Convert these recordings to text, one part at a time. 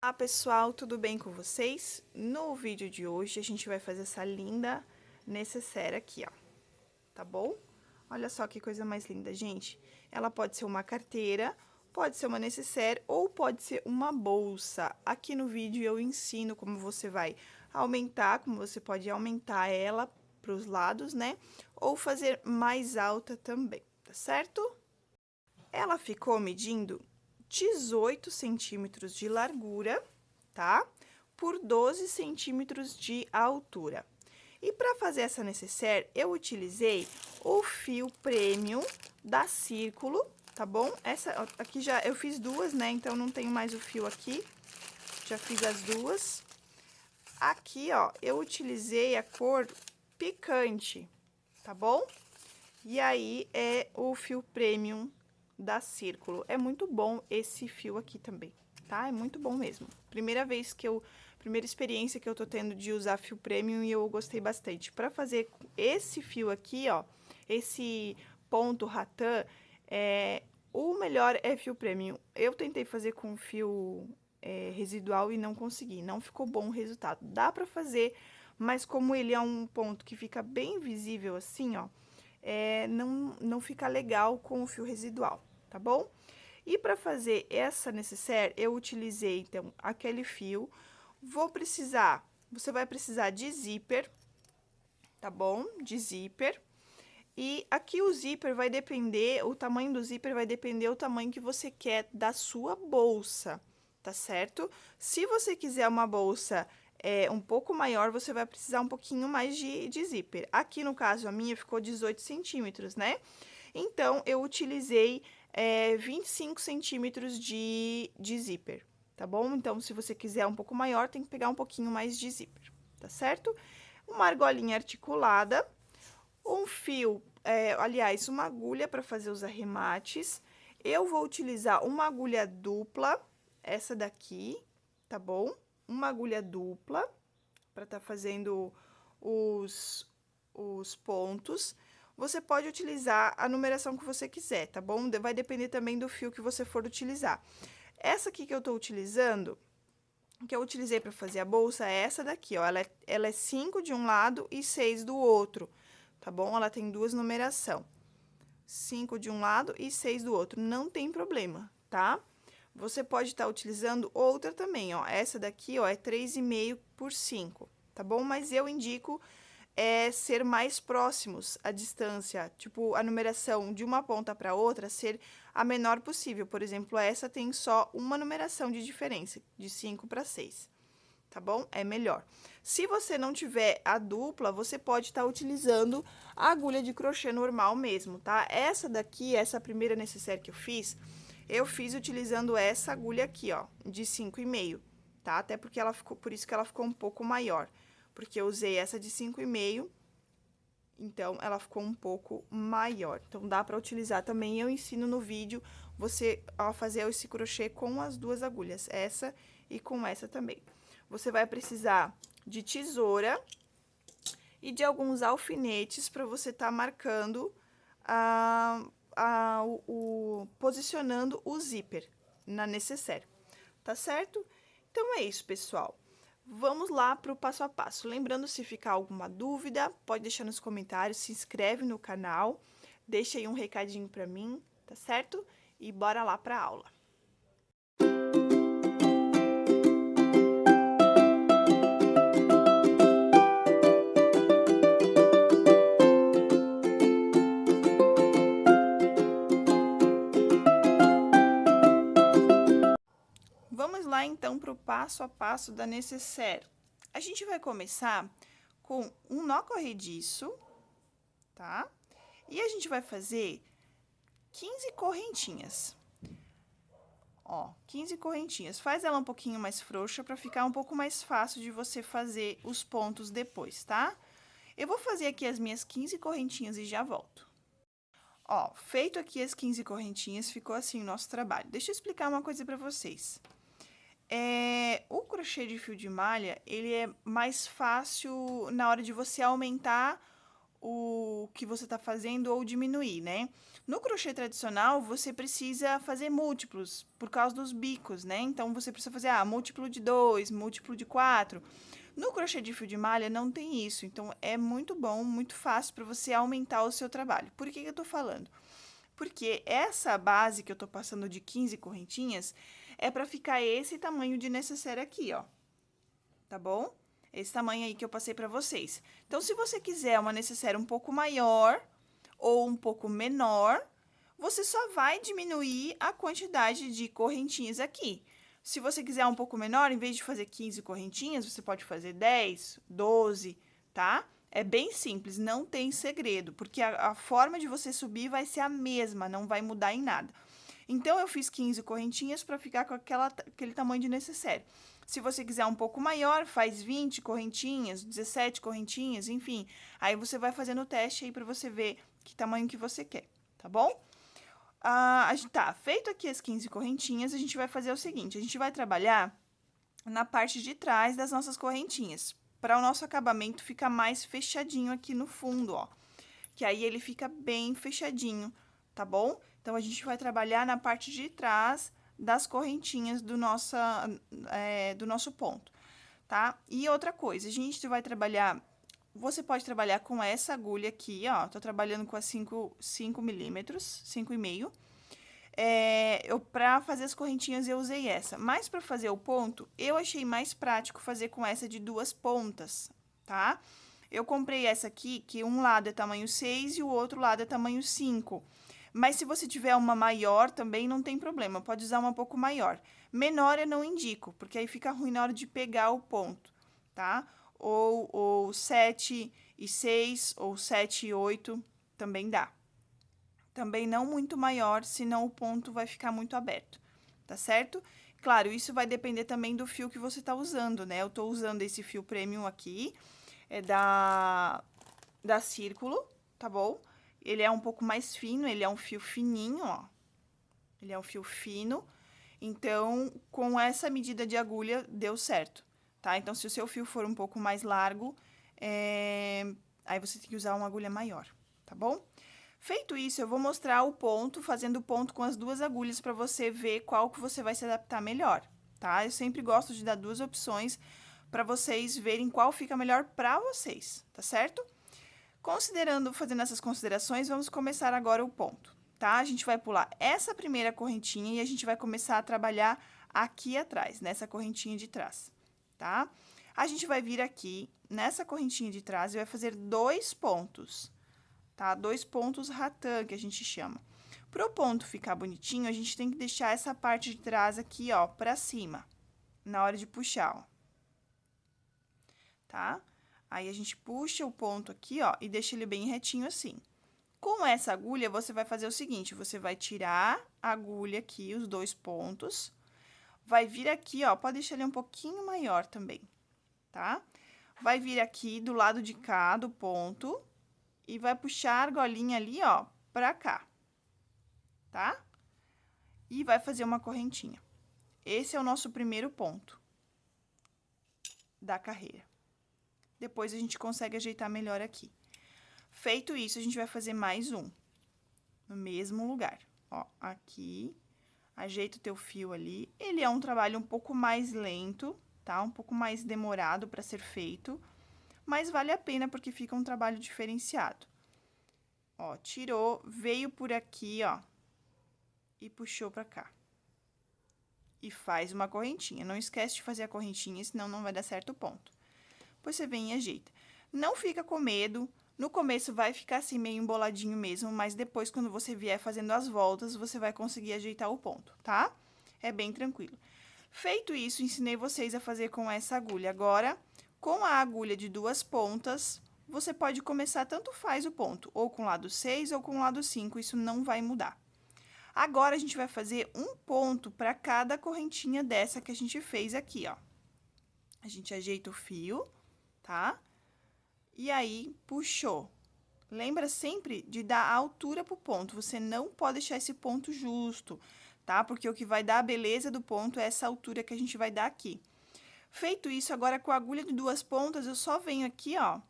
Olá pessoal, tudo bem com vocês? No vídeo de hoje a gente vai fazer essa linda necessaire aqui, ó, tá bom? Olha só que coisa mais linda, gente. Ela pode ser uma carteira, pode ser uma necessaire ou pode ser uma bolsa. Aqui no vídeo eu ensino como você vai aumentar, como você pode aumentar ela para os lados, né? Ou fazer mais alta também, tá certo? Ela ficou medindo 18 centímetros de largura, tá? Por 12 centímetros de altura. E para fazer essa necessaire, eu utilizei o fio premium da Círculo, tá bom? Essa aqui já eu fiz duas, né? Então não tenho mais o fio aqui. Já fiz as duas. Aqui, ó, eu utilizei a cor picante, tá bom? E aí é o fio premium da Círculo. É muito bom esse fio aqui também, tá? É muito bom mesmo. Primeira experiência que eu tô tendo de usar fio premium e eu gostei bastante. Para fazer esse fio aqui, ó, esse ponto ratã, o melhor é fio premium. Eu tentei fazer com fio residual e não consegui, não ficou bom o resultado. Dá para fazer, mas como ele é um ponto que fica bem visível assim, ó, não fica legal com o fio residual, tá bom? E para fazer essa necessaire, eu utilizei, então, aquele fio. Você vai precisar de zíper, tá bom? De zíper. E aqui o zíper vai depender, o tamanho do zíper vai depender do tamanho que você quer da sua bolsa, tá certo? Se você quiser uma bolsa um pouco maior, você vai precisar um pouquinho mais de zíper. Aqui, no caso, a minha ficou 18 centímetros, né? Então, eu utilizei 25 centímetros de zíper, tá bom? Então, se você quiser um pouco maior, tem que pegar um pouquinho mais de zíper, tá certo? Uma argolinha articulada, um fio, aliás, uma agulha para fazer os arremates. Eu vou utilizar uma agulha dupla, essa daqui, tá bom? Uma agulha dupla para estar fazendo os pontos. Você pode utilizar a numeração que você quiser, tá bom? Vai depender também do fio que você for utilizar. Essa aqui que eu tô utilizando, que eu utilizei para fazer a bolsa, é essa daqui, ó. Ela é 5 de um lado e 6 do outro, tá bom? Ela tem duas numeração. 5 de um lado e 6 do outro. Não tem problema, tá? Você pode estar utilizando outra também, ó. Essa daqui, ó, é 3,5 por 5, tá bom? Mas eu indico ser mais próximos à distância, tipo, a numeração de uma ponta para outra ser a menor possível. Por exemplo, essa tem só uma numeração de diferença, de 5 para 6, tá bom? É melhor. Se você não tiver a dupla, você pode estar utilizando a agulha de crochê normal mesmo, tá? Essa daqui, essa primeira necessaire que eu fiz utilizando essa agulha aqui, ó, de 5,5, tá? Até porque ela ficou, por isso que ela ficou um pouco maior, porque eu usei essa de 5,5, então ela ficou um pouco maior. Então dá para utilizar também, eu ensino no vídeo você a fazer esse crochê com as duas agulhas, essa e com essa também. Você vai precisar de tesoura e de alguns alfinetes para você estar marcando posicionando o zíper na necessaire, tá certo? Então é isso, pessoal. Vamos lá para o passo a passo. Lembrando, se ficar alguma dúvida, pode deixar nos comentários, se inscreve no canal, deixa aí um recadinho para mim, tá certo? E bora lá para a aula. Vamos lá, então, para o passo a passo da necessaire. A gente vai começar com um nó corrediço, tá? E a gente vai fazer 15 correntinhas. Ó, 15 correntinhas. Faz ela um pouquinho mais frouxa para ficar um pouco mais fácil de você fazer os pontos depois, tá? Eu vou fazer aqui as minhas 15 correntinhas e já volto. Ó, feito aqui as 15 correntinhas, ficou assim o nosso trabalho. Deixa eu explicar uma coisa para vocês. O crochê de fio de malha, ele é mais fácil na hora de você aumentar o que você tá fazendo ou diminuir, né? No crochê tradicional, você precisa fazer múltiplos, por causa dos bicos, né? Então, você precisa fazer, múltiplo de 2, múltiplo de 4. No crochê de fio de malha, não tem isso. Então, é muito bom, muito fácil para você aumentar o seu trabalho. Por que eu tô falando? Porque essa base que eu tô passando de 15 correntinhas é para ficar esse tamanho de necessaire aqui, ó. Tá bom? Esse tamanho aí que eu passei para vocês. Então, se você quiser uma necessaire um pouco maior ou um pouco menor, você só vai diminuir a quantidade de correntinhas aqui. Se você quiser um pouco menor, em vez de fazer 15 correntinhas, você pode fazer 10, 12, tá? É bem simples, não tem segredo, porque a forma de você subir vai ser a mesma, não vai mudar em nada. Então, eu fiz 15 correntinhas para ficar com aquele tamanho de necessaire. Se você quiser um pouco maior, faz 20 correntinhas, 17 correntinhas, enfim. Aí você vai fazendo o teste aí para você ver que tamanho que você quer, tá bom? Feito aqui as 15 correntinhas, a gente vai fazer o seguinte, a gente vai trabalhar na parte de trás das nossas correntinhas, para o nosso acabamento ficar mais fechadinho aqui no fundo, ó. Que aí ele fica bem fechadinho, tá bom? Então, a gente vai trabalhar na parte de trás das correntinhas do nosso ponto, tá? E outra coisa, a gente vai trabalhar, você pode trabalhar com essa agulha aqui, ó, tô trabalhando com a 5 milímetros, 5,5. Pra fazer as correntinhas eu usei essa, mas pra fazer o ponto, eu achei mais prático fazer com essa de 2 pontas, tá? Eu comprei essa aqui, que um lado é tamanho 6 e o outro lado é tamanho 5. Mas se você tiver uma maior também, não tem problema, pode usar uma um pouco maior. Menor eu não indico, porque aí fica ruim na hora de pegar o ponto, tá? Ou 7,6 ou 7,8 também dá. Também não muito maior, senão o ponto vai ficar muito aberto, tá certo? Claro, isso vai depender também do fio que você tá usando, né? Eu tô usando esse fio premium aqui, é da Círculo, tá bom? Ele é um pouco mais fino, ele é um fio fininho, ó. Ele é um fio fino, então, com essa medida de agulha, deu certo, tá? Então, se o seu fio for um pouco mais largo, aí você tem que usar uma agulha maior, tá bom? Feito isso, eu vou mostrar o ponto, fazendo o ponto com as 2 agulhas para você ver qual que você vai se adaptar melhor, tá? Eu sempre gosto de dar 2 opções para vocês verem qual fica melhor para vocês, tá certo? Fazendo essas considerações, vamos começar agora o ponto, tá? A gente vai pular essa primeira correntinha e a gente vai começar a trabalhar aqui atrás, nessa correntinha de trás, tá? A gente vai vir aqui nessa correntinha de trás e vai fazer 2 pontos, tá? 2 pontos ratã, que a gente chama. Pro ponto ficar bonitinho, a gente tem que deixar essa parte de trás aqui, ó, pra cima, na hora de puxar, ó. Tá? Aí, a gente puxa o ponto aqui, ó, e deixa ele bem retinho assim. Com essa agulha, você vai fazer o seguinte, você vai tirar a agulha aqui, os 2 pontos, vai vir aqui, ó, pode deixar ele um pouquinho maior também, tá? Vai vir aqui do lado de cá do ponto e vai puxar a argolinha ali, ó, pra cá, tá? E vai fazer uma correntinha. Esse é o nosso primeiro ponto da carreira. Depois, a gente consegue ajeitar melhor aqui. Feito isso, a gente vai fazer mais um, no mesmo lugar. Ó, aqui, ajeita o teu fio ali. Ele é um trabalho um pouco mais lento, tá? Um pouco mais demorado para ser feito, mas vale a pena porque fica um trabalho diferenciado. Ó, tirou, veio por aqui, ó, e puxou pra cá. E faz uma correntinha. Não esquece de fazer a correntinha, senão não vai dar certo o ponto. Depois, você vem e ajeita. Não fica com medo. No começo vai ficar assim meio emboladinho mesmo, mas depois, quando você vier fazendo as voltas, você vai conseguir ajeitar o ponto, tá? É bem tranquilo. Feito isso, ensinei vocês a fazer com essa agulha. Agora, com a agulha de 2 pontas, você pode começar, tanto faz o ponto, ou com o lado 6 ou com o lado 5, isso não vai mudar. Agora, a gente vai fazer um ponto para cada correntinha dessa que a gente fez aqui, ó. A gente ajeita o fio, tá? E aí, puxou. Lembra sempre de dar a altura pro ponto, você não pode deixar esse ponto justo, tá? Porque o que vai dar a beleza do ponto é essa altura que a gente vai dar aqui. Feito isso, agora com a agulha de 2 pontas, eu só venho aqui, ó,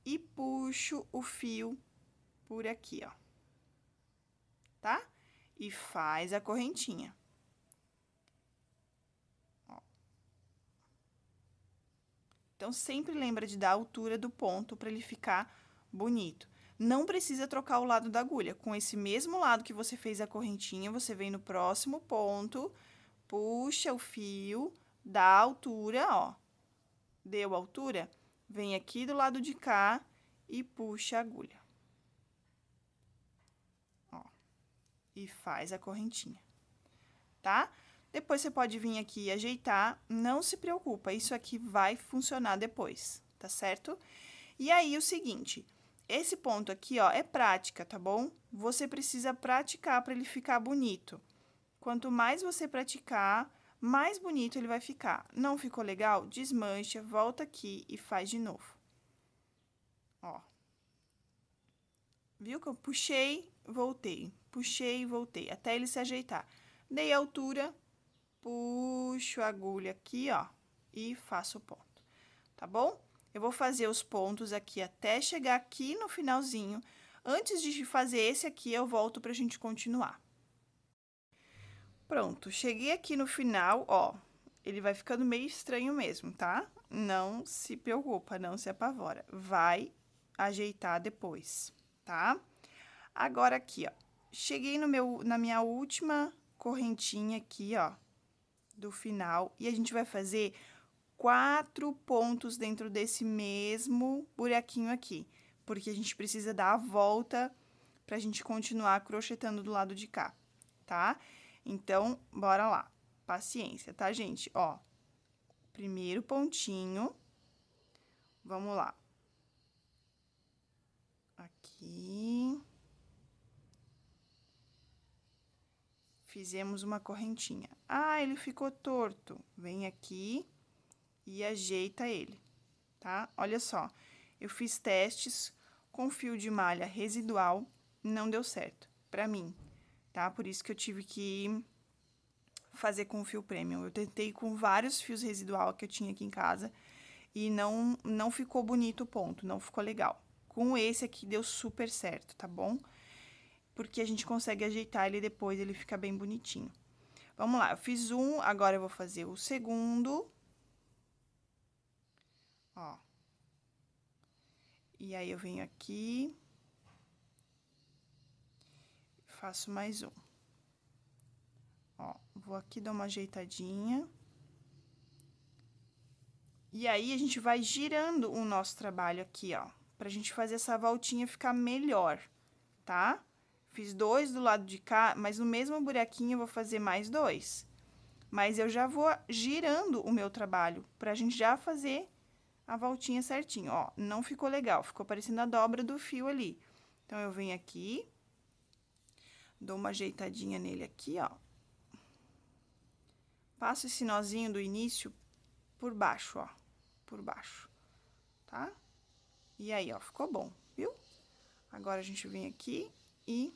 e puxo o fio por aqui, ó. Tá? E faz a correntinha. Ó. Então, sempre lembra de dar a altura do ponto para ele ficar bonito. Não precisa trocar o lado da agulha. Com esse mesmo lado que você fez a correntinha, você vem no próximo ponto, puxa o fio, dá a altura, ó. Deu a altura? Vem aqui do lado de cá e puxa a agulha. Ó. E faz a correntinha, tá? Depois, você pode vir aqui e ajeitar. Não se preocupa, isso aqui vai funcionar depois, tá certo? E aí, o seguinte, esse ponto aqui, ó, é prática, tá bom? Você precisa praticar para ele ficar bonito. Quanto mais você praticar, mais bonito ele vai ficar. Não ficou legal? Desmancha, volta aqui e faz de novo. Ó. Viu que eu puxei, voltei, puxei e voltei, até ele se ajeitar. Dei a altura, puxo a agulha aqui, ó, e faço o ponto, tá bom? Eu vou fazer os pontos aqui até chegar aqui no finalzinho. Antes de fazer esse aqui, eu volto pra gente continuar. Pronto, cheguei aqui no final, ó, ele vai ficando meio estranho mesmo, tá? Não se preocupa, não se apavora, vai ajeitar depois, tá? Agora, aqui, ó, cheguei na minha última correntinha aqui, ó, do final, e a gente vai fazer 4 pontos dentro desse mesmo buraquinho aqui, porque a gente precisa dar a volta pra gente continuar crochetando do lado de cá, tá? Então, bora lá. Paciência, tá, gente? Ó, primeiro pontinho, vamos lá. Aqui. Fizemos uma correntinha. Ah, ele ficou torto. Vem aqui e ajeita ele, tá? Olha só, eu fiz testes com fio de malha residual, não deu certo pra mim, tá? Por isso que eu tive que fazer com fio premium. Eu tentei com vários fios residual que eu tinha aqui em casa e não ficou bonito o ponto, não ficou legal. Com esse aqui deu super certo, tá bom? Porque a gente consegue ajeitar ele depois, ele fica bem bonitinho. Vamos lá, eu fiz um, agora eu vou fazer o segundo. Ó. E aí, eu venho aqui. Faço mais um. Ó, vou aqui dar uma ajeitadinha. E aí, a gente vai girando o nosso trabalho aqui, ó. Pra gente fazer essa voltinha ficar melhor, tá? Fiz 2 do lado de cá, mas no mesmo buraquinho eu vou fazer mais 2. Mas eu já vou girando o meu trabalho, pra gente já fazer a voltinha certinho, ó. Não ficou legal, ficou parecendo a dobra do fio ali. Então, eu venho aqui, dou uma ajeitadinha nele aqui, ó. Passo esse nozinho do início por baixo, ó. Por baixo, tá? E aí, ó, ficou bom, viu? Agora, a gente vem aqui e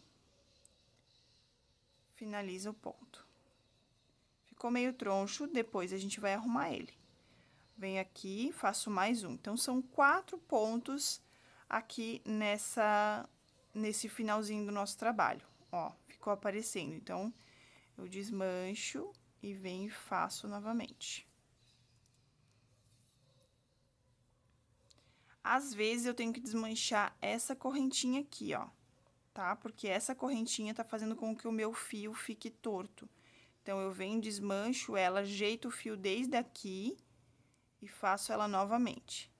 finaliza o ponto. Ficou meio troncho, depois a gente vai arrumar ele. Venho aqui, faço mais um. Então, são 4 pontos aqui nesse finalzinho do nosso trabalho. Ó, ficou aparecendo. Então, eu desmancho e venho e faço novamente. Às vezes, eu tenho que desmanchar essa correntinha aqui, ó, tá? Porque essa correntinha tá fazendo com que o meu fio fique torto. Então, eu venho, desmancho ela, ajeito o fio desde aqui e faço ela novamente.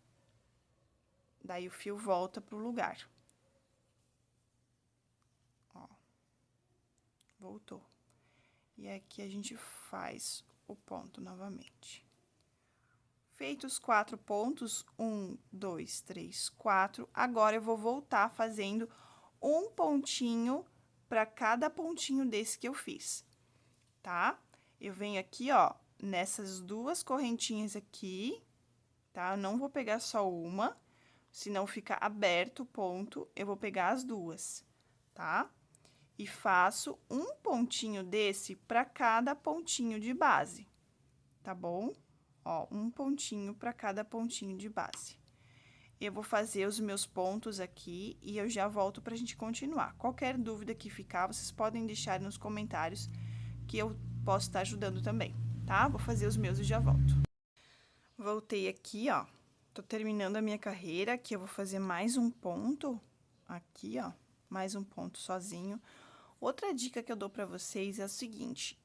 Daí, o fio volta pro lugar. Ó. Voltou. E aqui, a gente faz o ponto novamente. Feitos os 4 pontos, 1, 2, 3, 4, agora eu vou voltar fazendo um pontinho para cada pontinho desse que eu fiz, tá? Eu venho aqui, ó, nessas 2 correntinhas aqui, tá? Eu não vou pegar só uma, senão fica aberto o ponto, eu vou pegar as 2, tá? E faço um pontinho desse para cada pontinho de base, tá bom? Ó, um pontinho para cada pontinho de base. Eu vou fazer os meus pontos aqui e eu já volto pra gente continuar. Qualquer dúvida que ficar, vocês podem deixar nos comentários que eu posso estar ajudando também, tá? Vou fazer os meus e já volto. Voltei aqui, ó. Tô terminando a minha carreira, aqui eu vou fazer mais um ponto, aqui, ó, mais um ponto sozinho. Outra dica que eu dou pra vocês é o seguinte,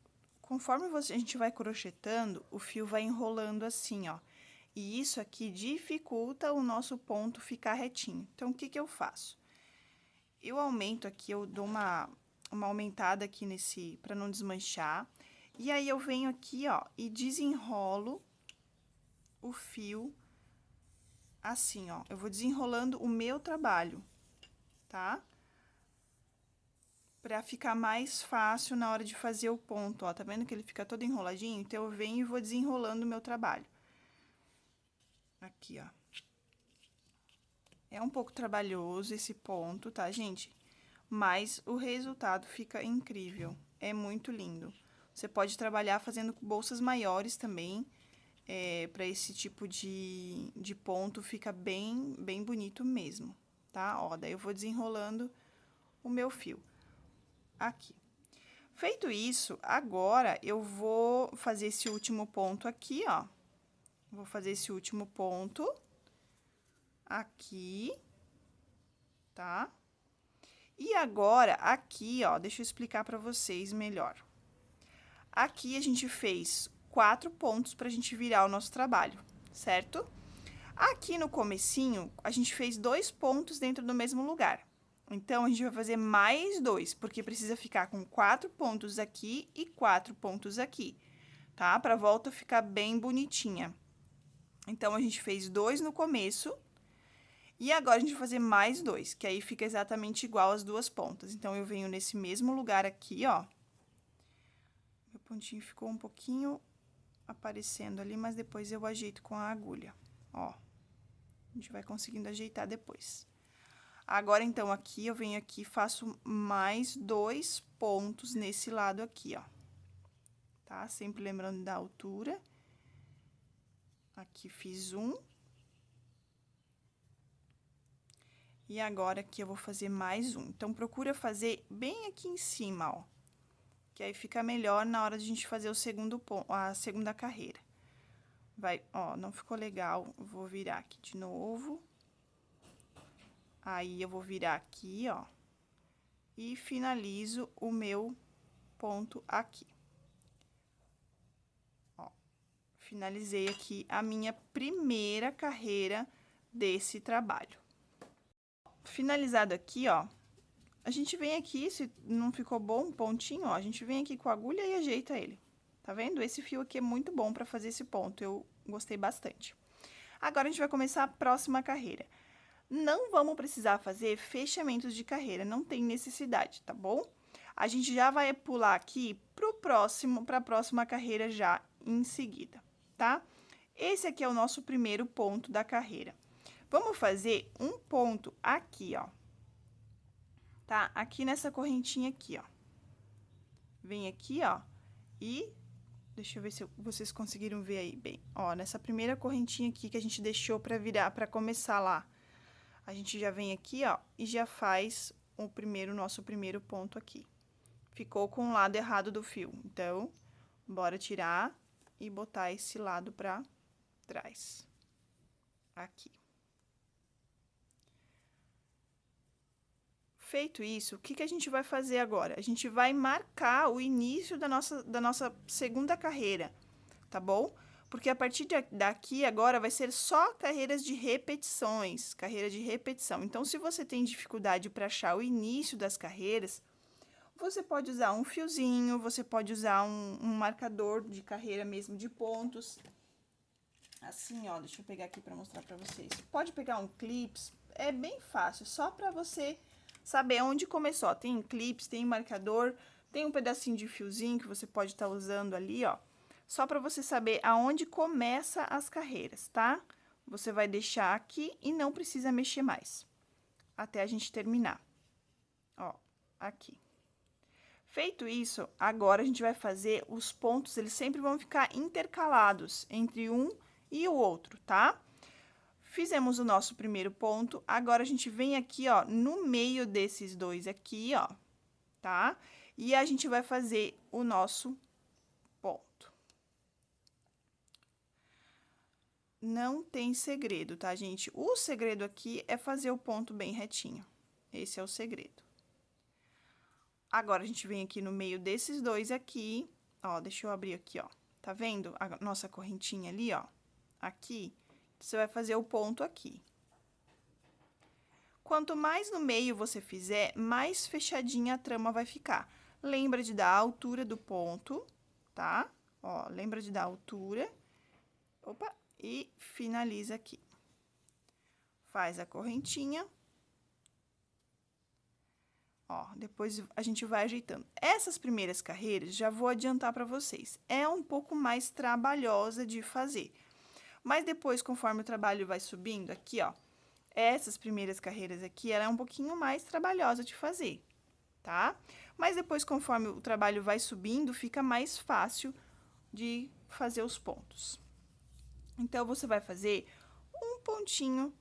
conforme a gente vai crochetando, o fio vai enrolando assim, ó. E isso aqui dificulta o nosso ponto ficar retinho. Então, o que que eu faço? Eu aumento aqui, eu dou uma aumentada aqui nesse, pra não desmanchar. E aí, eu venho aqui, ó, e desenrolo o fio assim, ó. Eu vou desenrolando o meu trabalho, tá? Pra ficar mais fácil na hora de fazer o ponto, ó. Tá vendo que ele fica todo enroladinho? Então, eu venho e vou desenrolando o meu trabalho. Aqui, ó. É um pouco trabalhoso esse ponto, tá, gente? Mas o resultado fica incrível. É muito lindo. Você pode trabalhar fazendo bolsas maiores também. Pra esse tipo de ponto, fica bem bonito mesmo, tá? Ó, daí eu vou desenrolando o meu fio. Aqui. Feito isso, agora eu vou fazer esse último ponto aqui, ó. Vou fazer esse último ponto aqui, tá? E agora, aqui, ó, deixa eu explicar pra vocês melhor. Aqui a gente fez 4 pontos pra gente virar o nosso trabalho, certo? Aqui no comecinho, a gente fez 2 pontos dentro do mesmo lugar. Então, a gente vai fazer mais 2, porque precisa ficar com 4 pontos aqui e 4 pontos aqui, tá? Pra volta ficar bem bonitinha. Então, a gente fez 2 no começo, e agora a gente vai fazer mais 2, que aí fica exatamente igual as duas pontas. Então, eu venho nesse mesmo lugar aqui, ó. Meu pontinho ficou um pouquinho aparecendo ali, mas depois eu ajeito com a agulha, ó. A gente vai conseguindo ajeitar depois. Agora, então, aqui, eu venho aqui e faço mais 2 pontos nesse lado aqui, ó. Tá? Sempre lembrando da altura. Aqui, fiz um. E agora, aqui, eu vou fazer mais um. Então, procura fazer bem aqui em cima, ó. Que aí fica melhor na hora de a gente fazer o segundo ponto, a segunda carreira. Vai, ó, não ficou legal, eu vou virar aqui de novo. Aí, eu vou virar aqui, ó. E finalizo o meu ponto aqui. Ó, finalizei aqui a minha primeira carreira desse trabalho. Finalizado aqui, ó, a gente vem aqui, se não ficou bom um pontinho, ó, a gente vem aqui com a agulha e ajeita ele. Tá vendo? Esse fio aqui é muito bom pra fazer esse ponto, eu gostei bastante. Agora, a gente vai começar a próxima carreira. Não vamos precisar fazer fechamentos de carreira, não tem necessidade, tá bom? A gente já vai pular aqui pra próxima carreira já em seguida, tá? Esse aqui é o nosso primeiro ponto da carreira. Vamos fazer um ponto aqui, ó. Tá? Aqui nessa correntinha aqui, ó. Vem aqui, ó, e deixa eu ver se vocês conseguiram ver aí bem. Ó, nessa primeira correntinha aqui que a gente deixou pra virar, pra começar lá. A gente já vem aqui, ó, e já faz nosso primeiro ponto aqui. Ficou com o lado errado do fio. Então, bora tirar e botar esse lado pra trás. Aqui. Feito isso, o que que a gente vai fazer agora? A gente vai marcar o início da nossa segunda carreira, tá bom? Porque a partir daqui, agora, vai ser só carreiras de repetições, carreira de repetição. Então, se você tem dificuldade para achar o início das carreiras, você pode usar um fiozinho, você pode usar um marcador de carreira mesmo, de pontos. Assim, ó, deixa eu pegar aqui para mostrar para vocês. Pode pegar um clips, é bem fácil, só para você saber onde começou. Tem clips, tem marcador, tem um pedacinho de fiozinho que você pode estar usando ali, ó. Só para você saber aonde começa as carreiras, tá? Você vai deixar aqui e não precisa mexer mais, até a gente terminar. Ó, aqui. Feito isso, agora a gente vai fazer os pontos, eles sempre vão ficar intercalados entre um e o outro, tá? Fizemos o nosso primeiro ponto, agora a gente vem aqui, ó, no meio desses dois aqui, ó, tá? E a gente vai fazer o nosso ponto. Não tem segredo, tá, gente? O segredo aqui é fazer o ponto bem retinho. Esse é o segredo. Agora, a gente vem aqui no meio desses dois aqui, ó, deixa eu abrir aqui, ó. Tá vendo a nossa correntinha ali, ó? Aqui, você vai fazer o ponto aqui. Quanto mais no meio você fizer, mais fechadinha a trama vai ficar. Lembra de dar a altura do ponto, tá? Ó, lembra de dar a altura. Opa! E finaliza aqui. Faz a correntinha. Ó, depois a gente vai ajeitando. Essas primeiras carreiras, já vou adiantar para vocês, é um pouco mais trabalhosa de fazer. Mas depois, conforme o trabalho vai subindo aqui, ó, essas primeiras carreiras aqui, ela é um pouquinho mais trabalhosa de fazer, tá? Mas depois, conforme o trabalho vai subindo, fica mais fácil de fazer os pontos. Então, você vai fazer um pontinho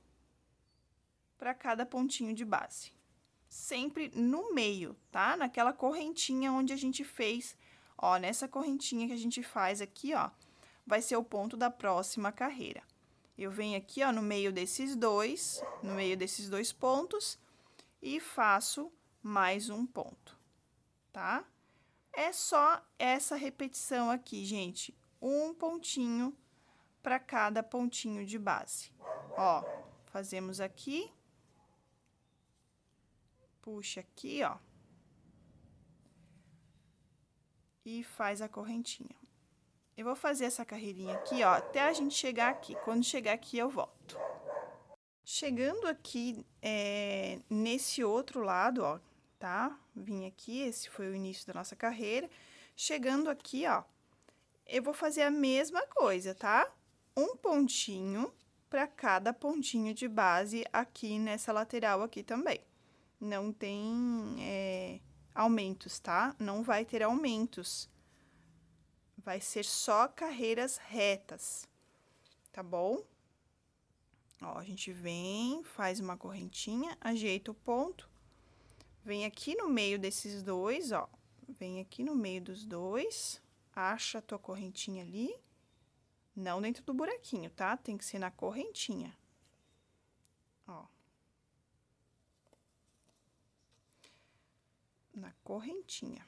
para cada pontinho de base. Sempre no meio, tá? Naquela correntinha onde a gente fez, ó, nessa correntinha que a gente faz aqui, ó, vai ser o ponto da próxima carreira. Eu venho aqui, ó, no meio desses dois pontos e faço mais um ponto, tá? É só essa repetição aqui, gente. Um pontinho para cada pontinho de base. Ó, fazemos aqui. Puxa aqui, ó. E faz a correntinha. Eu vou fazer essa carreirinha aqui, ó, até a gente chegar aqui. Quando chegar aqui, eu volto. Chegando aqui, nesse outro lado, ó, tá? Vim aqui, esse foi o início da nossa carreira. Chegando aqui, ó, eu vou fazer a mesma coisa, tá? Um pontinho para cada pontinho de base aqui nessa lateral aqui também. Não tem aumentos, tá? Não vai ter aumentos. Vai ser só carreiras retas, tá bom? Ó, a gente vem, faz uma correntinha, ajeita o ponto, vem aqui no meio desses dois, ó, vem aqui no meio dos dois, acha a tua correntinha ali, não dentro do buraquinho, tá? Tem que ser na correntinha, ó. Na correntinha.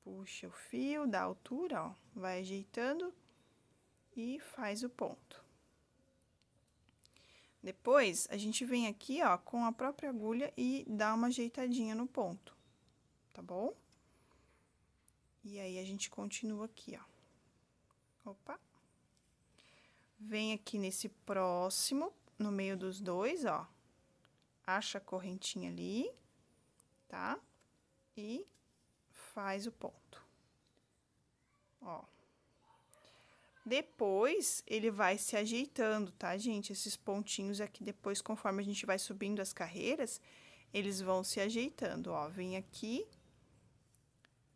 Puxa o fio, dá altura, ó, vai ajeitando e faz o ponto. Depois, a gente vem aqui, ó, com a própria agulha e dá uma ajeitadinha no ponto, tá bom? E aí, a gente continua aqui, ó. Opa. Vem aqui nesse próximo, no meio dos dois, ó. Acha a correntinha ali, tá? E faz o ponto. Ó. Depois, ele vai se ajeitando, tá, gente? Esses pontinhos aqui, depois, conforme a gente vai subindo as carreiras, eles vão se ajeitando, ó. Vem aqui.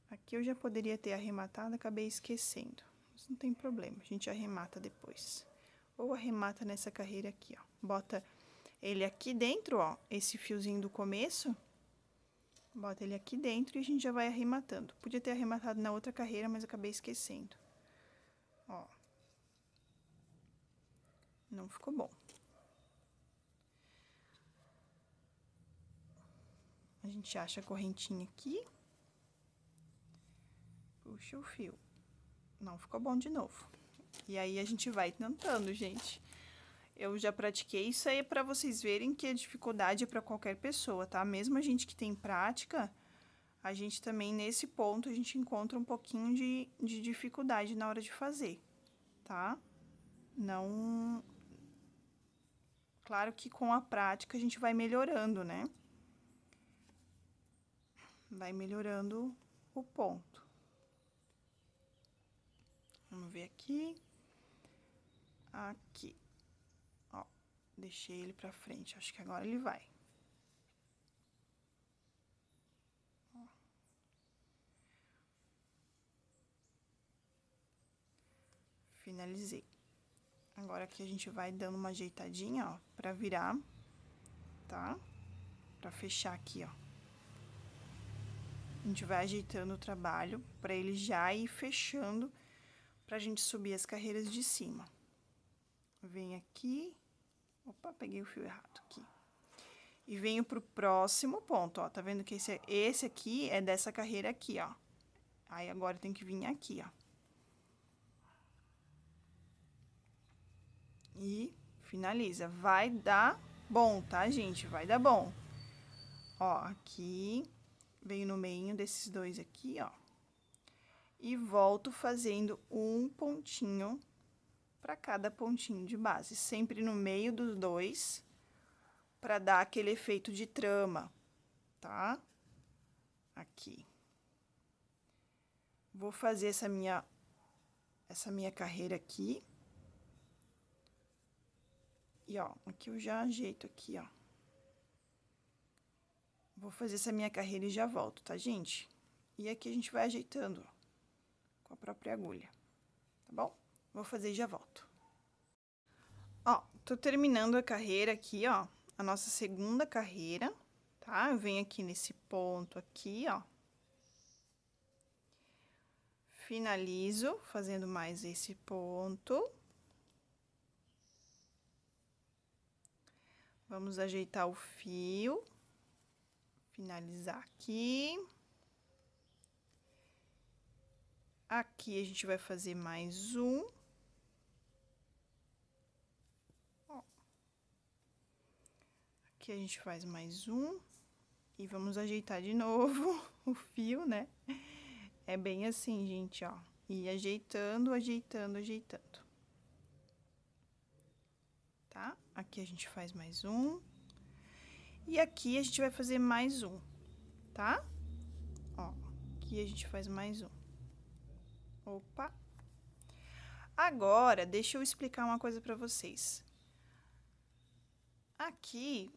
Aqui eu já poderia ter arrematado, acabei esquecendo. Mas não tem problema, a gente arremata depois. Ou arremata nessa carreira aqui, ó. Bota ele aqui dentro, ó, esse fiozinho do começo. Bota ele aqui dentro e a gente já vai arrematando. Podia ter arrematado na outra carreira, mas acabei esquecendo. Ó. Não ficou bom. A gente acha a correntinha aqui. Puxa o fio. Não ficou bom de novo. E aí, a gente vai tentando, gente. Eu já pratiquei isso aí pra vocês verem que a dificuldade é pra qualquer pessoa, tá? Mesmo a gente que tem prática, a gente também, nesse ponto, a gente encontra um pouquinho de dificuldade na hora de fazer, tá? Não... Claro que com a prática a gente vai melhorando, né? Vai melhorando o ponto. Vamos ver aqui. Aqui. Ó, deixei ele pra frente. Acho que agora ele vai. Ó. Finalizei. Agora aqui a gente vai dando uma ajeitadinha, ó, pra virar, tá? Pra fechar aqui, ó. A gente vai ajeitando o trabalho pra ele já ir fechando, pra gente subir as carreiras de cima. Vem aqui, opa, peguei o fio errado aqui. E venho pro próximo ponto, ó, tá vendo que esse aqui é dessa carreira aqui, ó. Aí, agora tem que vir aqui, ó. E finaliza. Vai dar bom, tá, gente? Vai dar bom. Ó, aqui, venho no meio desses dois aqui, ó. E volto fazendo um pontinho pra cada pontinho de base. Sempre no meio dos dois, pra dar aquele efeito de trama, tá? Aqui. Vou fazer essa minha carreira aqui. E, ó, aqui eu já ajeito aqui, ó. Vou fazer essa minha carreira e já volto, tá, gente? E aqui a gente vai ajeitando, ó, com a própria agulha, tá bom? Vou fazer e já volto. Ó, tô terminando a carreira aqui, ó, a nossa segunda carreira, tá? Eu venho aqui nesse ponto aqui, ó. Finalizo fazendo mais esse ponto. Vamos ajeitar o fio. Finalizar aqui. Aqui a gente vai fazer mais um. Ó. Aqui a gente faz mais um. E vamos ajeitar de novo o fio, né? É bem assim, gente, ó. E ajeitando, ajeitando, ajeitando. Tá? Aqui a gente faz mais um. E aqui a gente vai fazer mais um, tá? Ó, aqui a gente faz mais um. Opa! Agora, deixa eu explicar uma coisa pra vocês. Aqui,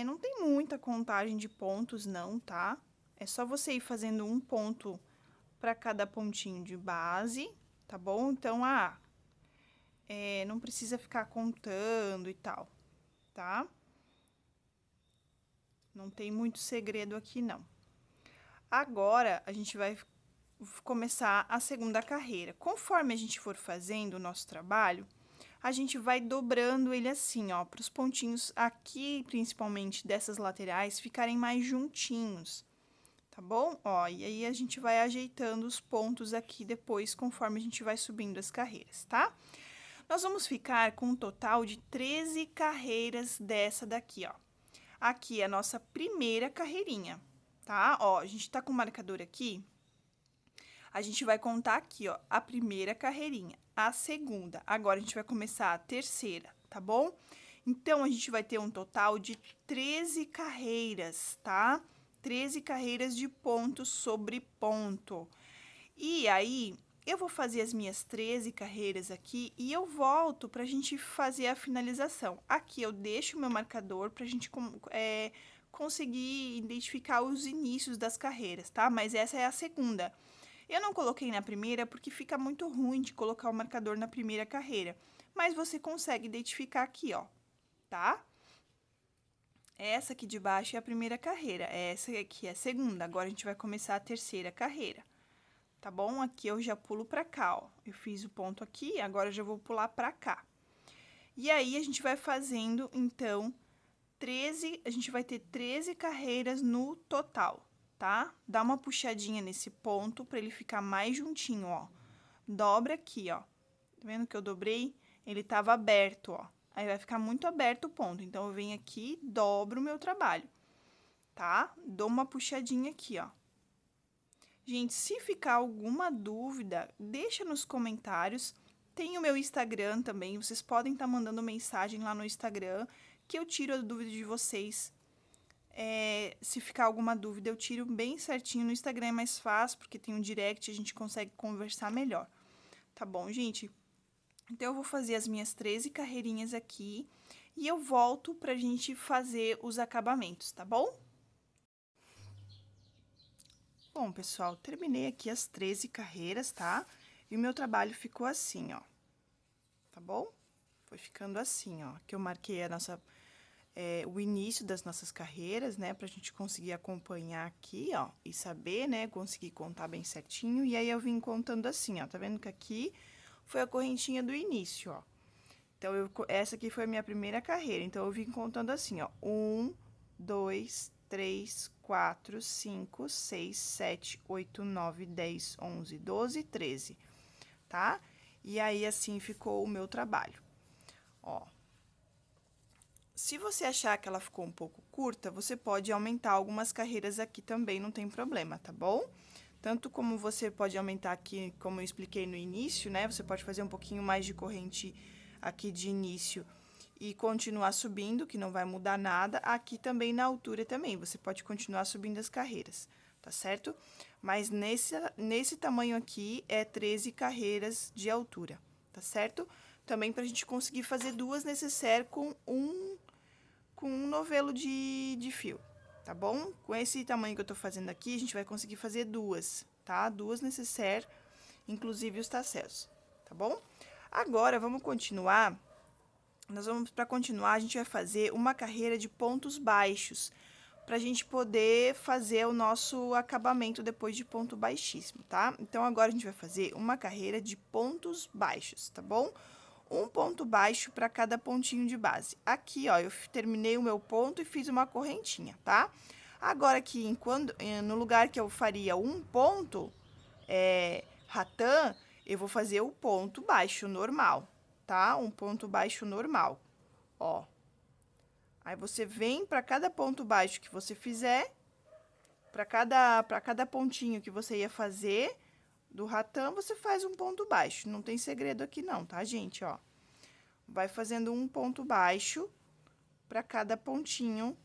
não tem muita contagem de pontos, não, tá? É só você ir fazendo um ponto pra cada pontinho de base, tá bom? Então, não precisa ficar contando e tal, tá? Não tem muito segredo aqui, não. Agora, a gente vai começar a segunda carreira. Conforme a gente for fazendo o nosso trabalho, a gente vai dobrando ele assim, ó, para os pontinhos aqui, principalmente dessas laterais, ficarem mais juntinhos, tá bom? Ó, e aí a gente vai ajeitando os pontos aqui depois, conforme a gente vai subindo as carreiras, tá? Nós vamos ficar com um total de 13 carreiras dessa daqui, ó. Aqui é a nossa primeira carreirinha, tá? Ó, a gente tá com o marcador aqui. A gente vai contar aqui, ó, a primeira carreirinha, a segunda. Agora, a gente vai começar a terceira, tá bom? Então, a gente vai ter um total de 13 carreiras, tá? 13 carreiras de ponto sobre ponto. E aí, eu vou fazer as minhas 13 carreiras aqui e eu volto pra gente fazer a finalização. Aqui, eu deixo o meu marcador pra gente conseguir identificar os inícios das carreiras, tá? Mas essa é a segunda. Eu não coloquei na primeira porque fica muito ruim de colocar o marcador na primeira carreira, mas você consegue identificar aqui, ó, tá? Essa aqui de baixo é a primeira carreira, essa aqui é a segunda, agora a gente vai começar a terceira carreira, tá bom? Aqui eu já pulo pra cá, ó, eu fiz o ponto aqui, agora eu já vou pular pra cá. E aí, a gente vai fazendo, então, a gente vai ter 13 carreiras no total, tá? Dá uma puxadinha nesse ponto pra ele ficar mais juntinho, ó. Dobra aqui, ó. Tá vendo que eu dobrei? Ele tava aberto, ó. Aí vai ficar muito aberto o ponto. Então, eu venho aqui, dobro o meu trabalho, tá? Dou uma puxadinha aqui, ó. Gente, se ficar alguma dúvida, deixa nos comentários. Tem o meu Instagram também, vocês podem estar mandando mensagem lá no Instagram, que eu tiro a dúvida de vocês. Se ficar alguma dúvida, eu tiro bem certinho. No Instagram é mais fácil, porque tem um direct, a gente consegue conversar melhor. Tá bom, gente? Então, eu vou fazer as minhas 13 carreirinhas aqui e eu volto pra gente fazer os acabamentos, tá bom? Bom, pessoal, terminei aqui as 13 carreiras, tá? E o meu trabalho ficou assim, ó. Tá bom? Foi ficando assim, ó, que eu marquei a nossa, o início das nossas carreiras, né, pra gente conseguir acompanhar aqui, ó, e saber, né, conseguir contar bem certinho, e aí eu vim contando assim, ó, tá vendo que aqui foi a correntinha do início, ó. Então, essa aqui foi a minha primeira carreira, então eu vim contando assim, ó, 1, 2, 3, 4, 5, 6, 7, 8, 9, 10, 11, 12, 13, tá? E aí, assim, ficou o meu trabalho. Ó, se você achar que ela ficou um pouco curta, você pode aumentar algumas carreiras aqui também, não tem problema, tá bom? Tanto como você pode aumentar aqui, como eu expliquei no início, né? Você pode fazer um pouquinho mais de corrente aqui de início e continuar subindo, que não vai mudar nada. Aqui também na altura também, você pode continuar subindo as carreiras, tá certo? Mas nesse tamanho aqui é 13 carreiras de altura, tá certo? Também pra gente conseguir fazer duas necessaire com um novelo de fio, tá bom? Com esse tamanho que eu tô fazendo aqui, a gente vai conseguir fazer duas, tá? Duas necessaire, inclusive os tasselos, tá bom? Agora, vamos continuar. Para continuar, a gente vai fazer uma carreira de pontos baixos, pra gente poder fazer o nosso acabamento depois de ponto baixíssimo, tá? Então, agora a gente vai fazer uma carreira de pontos baixos, tá bom? Um ponto baixo para cada pontinho de base. Aqui, ó, eu terminei o meu ponto e fiz uma correntinha, tá? Agora aqui, no lugar que eu faria um ponto, ratã, eu vou fazer o ponto baixo normal, tá? Um ponto baixo normal, ó. Aí, você vem para cada ponto baixo que você fizer, para cada pontinho que você ia fazer do ratã, você faz um ponto baixo. Não tem segredo aqui não, tá, gente, ó. Vai fazendo um ponto baixo para cada pontinho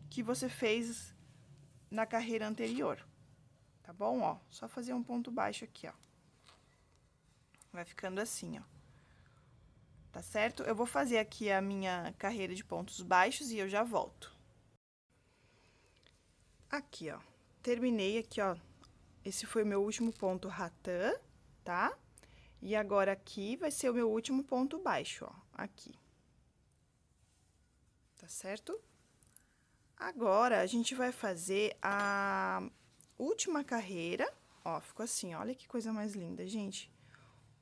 que você fez na carreira anterior, tá bom? Ó, só fazer um ponto baixo aqui, ó. Vai ficando assim, ó. Tá certo? Eu vou fazer aqui a minha carreira de pontos baixos e eu já volto. Aqui, ó. Terminei aqui, ó. Esse foi o meu último ponto ratã, tá? E agora aqui vai ser o meu último ponto baixo, ó. Aqui. Tá certo? Agora, a gente vai fazer a última carreira. Ó, ficou assim, olha que coisa mais linda, gente.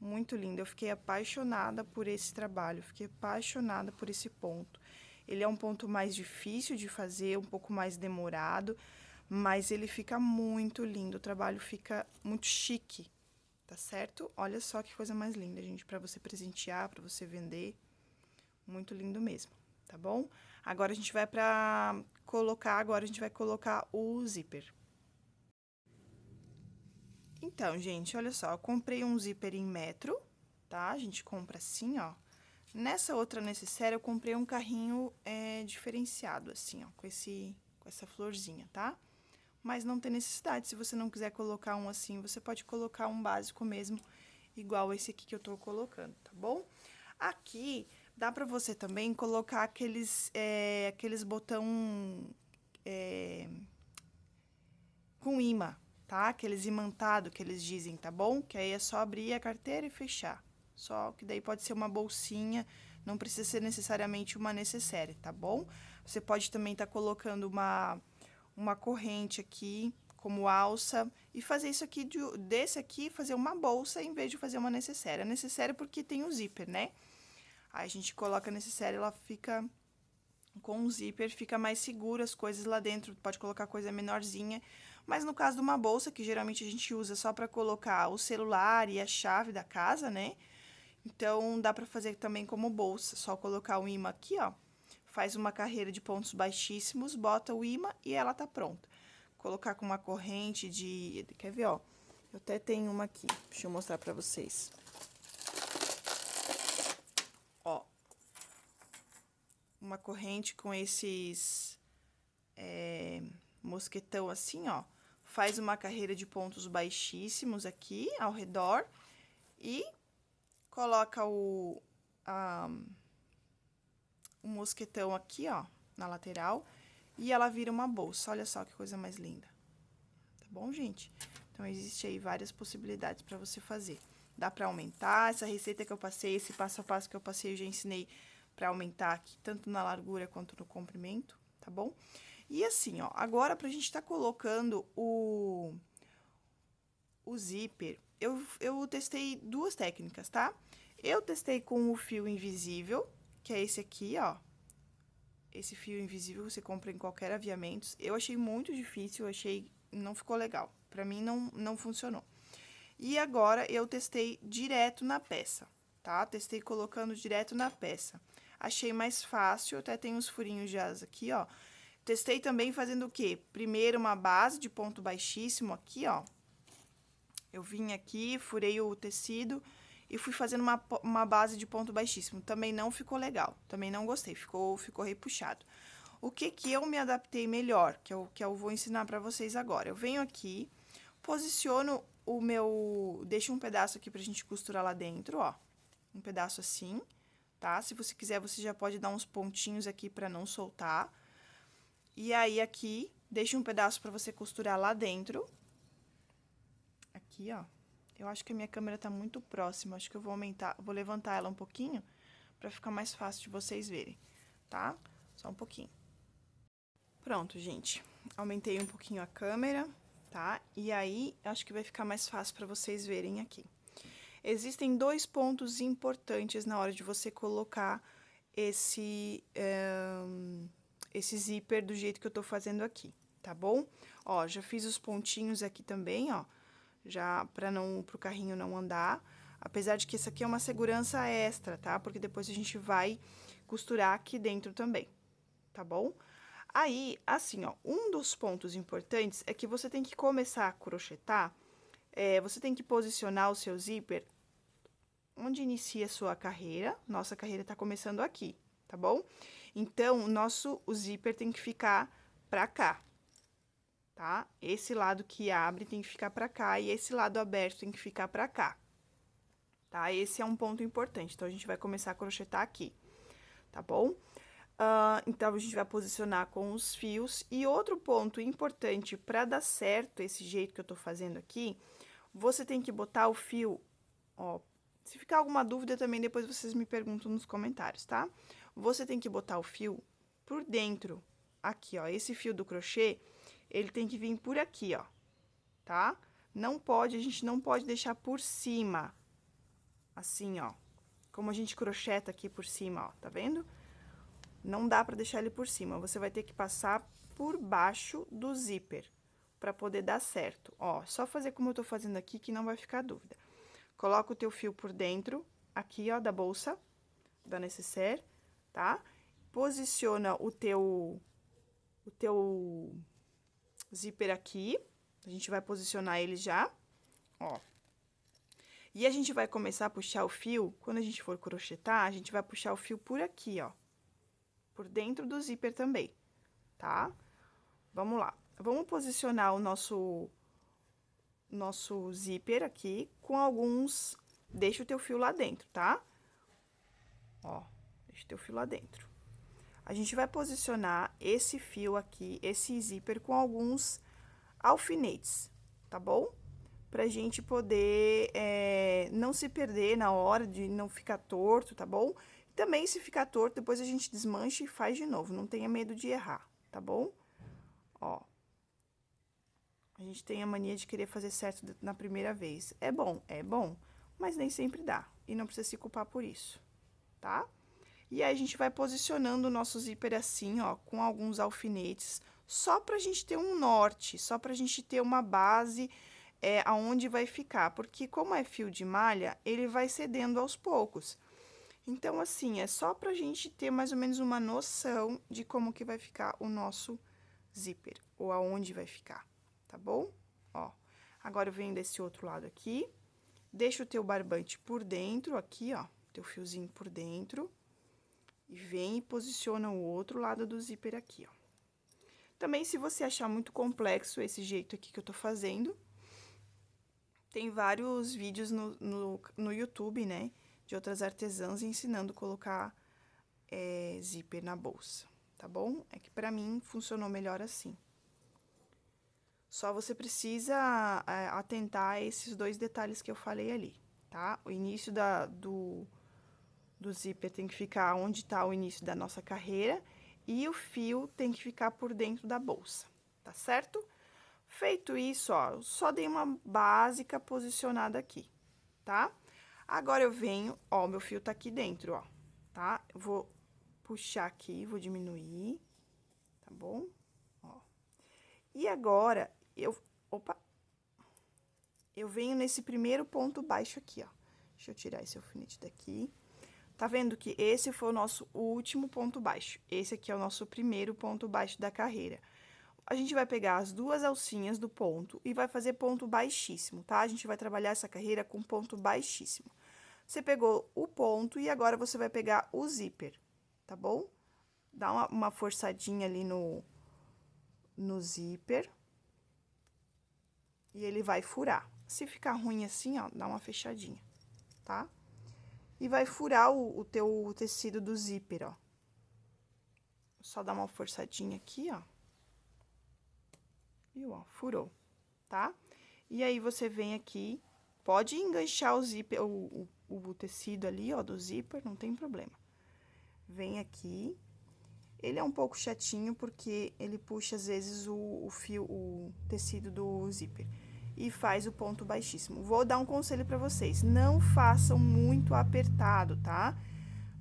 Muito linda, eu fiquei apaixonada por esse trabalho, fiquei apaixonada por esse ponto. Ele é um ponto mais difícil de fazer, um pouco mais demorado, mas ele fica muito lindo, o trabalho fica muito chique, tá certo? Olha só que coisa mais linda, gente, pra você presentear, pra você vender. Muito lindo mesmo, tá bom? Agora, a gente vai agora a gente vai colocar o zíper. Então, gente, olha só, eu comprei um zíper em metro, tá? A gente compra assim, ó. Nessa outra necessaire, eu comprei um carrinho diferenciado, assim, ó, com essa florzinha, tá? Mas não tem necessidade, se você não quiser colocar um assim, você pode colocar um básico mesmo, igual esse aqui que eu tô colocando, tá bom? Aqui, dá pra você também colocar aqueles botão com imã, tá? Aqueles imantado que eles dizem, tá bom? Que aí é só abrir a carteira e fechar. Só que daí pode ser uma bolsinha, não precisa ser necessariamente uma necessaire, tá bom? Você pode também estar colocando uma corrente aqui, como alça, e fazer isso aqui, desse aqui, fazer uma bolsa em vez de fazer uma necessaire. A necessaire porque tem o zíper, né? Aí, a gente coloca a necessaire, ela fica com o zíper, fica mais seguro as coisas lá dentro, pode colocar coisa menorzinha. Mas no caso de uma bolsa, que geralmente a gente usa só para colocar o celular e a chave da casa, né? Então, dá para fazer também como bolsa, só colocar o imã aqui, ó. Faz uma carreira de pontos baixíssimos, bota o imã e ela tá pronta. Colocar com uma corrente de... Quer ver, ó? Eu até tenho uma aqui, deixa eu mostrar pra vocês. Ó. Uma corrente com esses mosquetão assim, ó. Faz uma carreira de pontos baixíssimos aqui, ao redor. E coloca o mosquetão aqui, ó, na lateral. E ela vira uma bolsa. Olha só que coisa mais linda. Tá bom, gente? Então, existe aí várias possibilidades pra você fazer. Dá pra aumentar, essa receita que eu passei, esse passo a passo que eu passei, eu já ensinei pra aumentar aqui, tanto na largura quanto no comprimento, tá bom? E assim, ó, agora pra gente tá colocando o zíper, eu testei duas técnicas, tá? Eu testei com o fio invisível, que é esse aqui, ó. Esse fio invisível você compra em qualquer aviamentos. Eu achei muito difícil, não ficou legal. Pra mim não funcionou. E agora eu testei direto na peça, tá? Testei colocando direto na peça. Achei mais fácil, até tem uns furinhos de asa aqui, ó. Testei também fazendo o quê? Primeiro uma base de ponto baixíssimo aqui, ó. Eu vim aqui, furei o tecido e fui fazendo uma base de ponto baixíssimo. Também não ficou legal, também não gostei, ficou repuxado. O que eu me adaptei melhor, que eu vou ensinar pra vocês agora. Eu venho aqui, posiciono deixo um pedaço aqui pra gente costurar lá dentro, ó. Um pedaço assim, tá? Se você quiser, você já pode dar uns pontinhos aqui pra não soltar. E aí, aqui, deixa um pedaço pra você costurar lá dentro. Aqui, ó. Eu acho que a minha câmera tá muito próxima, acho que eu vou levantar ela um pouquinho pra ficar mais fácil de vocês verem, tá? Só um pouquinho. Pronto, gente. Aumentei um pouquinho a câmera, tá? E aí, acho que vai ficar mais fácil pra vocês verem aqui. Existem dois pontos importantes na hora de você colocar esse zíper do jeito que eu tô fazendo aqui, tá bom? Ó, já fiz os pontinhos aqui também, ó, já pro carrinho não andar. Apesar de que isso aqui é uma segurança extra, tá? Porque depois a gente vai costurar aqui dentro também, tá bom? Aí, assim, ó, um dos pontos importantes é que você tem que começar a crochetar, você tem que posicionar o seu zíper onde inicia a sua carreira. Nossa carreira tá começando aqui, tá bom? Então, o zíper tem que ficar pra cá, tá? Esse lado que abre tem que ficar pra cá e esse lado aberto tem que ficar pra cá, tá? Esse é um ponto importante, então a gente vai começar a crochetar aqui, tá bom? Então, a gente vai posicionar com os fios. E outro ponto importante para dar certo esse jeito que eu tô fazendo aqui, você tem que botar o fio, ó, se ficar alguma dúvida também, depois vocês me perguntam nos comentários, tá? Você tem que botar o fio por dentro, aqui, ó, esse fio do crochê, ele tem que vir por aqui, ó, tá? A gente não pode deixar por cima, assim, ó, como a gente crocheta aqui por cima, ó, tá vendo? Não dá pra deixar ele por cima, você vai ter que passar por baixo do zíper, pra poder dar certo. Ó, só fazer como eu tô fazendo aqui que não vai ficar dúvida. Coloca o teu fio por dentro, aqui, ó, da bolsa, da nécessaire, tá? Posiciona o teu zíper aqui, a gente vai posicionar ele já, ó. E a gente vai começar a puxar o fio, quando a gente for crochetar, a gente vai puxar o fio por aqui, ó. Por dentro do zíper também, tá? Vamos lá. Vamos posicionar o nosso zíper aqui com alguns... Deixa o teu fio lá dentro, tá? Ó, deixa o teu fio lá dentro. A gente vai posicionar esse fio aqui, esse zíper, com alguns alfinetes, tá bom? Pra gente poder não se perder na hora, de não ficar torto, tá bom? Também, se ficar torto, depois a gente desmancha e faz de novo, não tenha medo de errar, tá bom? Ó. A gente tem a mania de querer fazer certo na primeira vez. É bom, mas nem sempre dá, e não precisa se culpar por isso, tá? E aí, a gente vai posicionando o nosso zíper assim, ó, com alguns alfinetes, só pra gente ter um norte, só pra gente ter uma base aonde vai ficar, porque como é fio de malha, ele vai cedendo aos poucos. Então, assim, é só pra gente ter mais ou menos uma noção de como que vai ficar o nosso zíper, ou aonde vai ficar, tá bom? Ó, agora eu venho desse outro lado aqui, deixa o teu barbante por dentro, aqui, ó, teu fiozinho por dentro, e vem e posiciona o outro lado do zíper aqui, ó. Também, se você achar muito complexo esse jeito aqui que eu tô fazendo, tem vários vídeos no YouTube, né, de outras artesãs ensinando a colocar zíper na bolsa, tá bom? É que pra mim funcionou melhor assim. Só você precisa atentar a esses dois detalhes que eu falei ali, tá? O início do zíper tem que ficar onde tá o início da nossa carreira e o fio tem que ficar por dentro da bolsa, tá certo? Feito isso, ó, eu só dei uma básica posicionada aqui, tá? Agora eu venho, ó, meu fio tá aqui dentro, ó, tá? Eu vou puxar aqui, vou diminuir, tá bom? Ó. E agora, eu venho nesse primeiro ponto baixo aqui, ó. Deixa eu tirar esse alfinete daqui. Tá vendo que esse foi o nosso último ponto baixo. Esse aqui é o nosso primeiro ponto baixo da carreira. A gente vai pegar as duas alcinhas do ponto e vai fazer ponto baixíssimo, tá? A gente vai trabalhar essa carreira com ponto baixíssimo. Você pegou o ponto e agora você vai pegar o zíper, tá bom? Dá uma forçadinha ali no zíper. E ele vai furar. Se ficar ruim assim, ó, dá uma fechadinha, tá? E vai furar o teu tecido do zíper, ó. Só dá uma forçadinha aqui, ó. Viu, ó, furou, tá? E aí, você vem aqui, pode enganchar o zíper, o tecido ali, ó, do zíper, não tem problema. Vem aqui. Ele é um pouco chatinho, porque ele puxa, às vezes, o tecido do zíper. E faz o ponto baixíssimo. Vou dar um conselho pra vocês, não façam muito apertado, tá?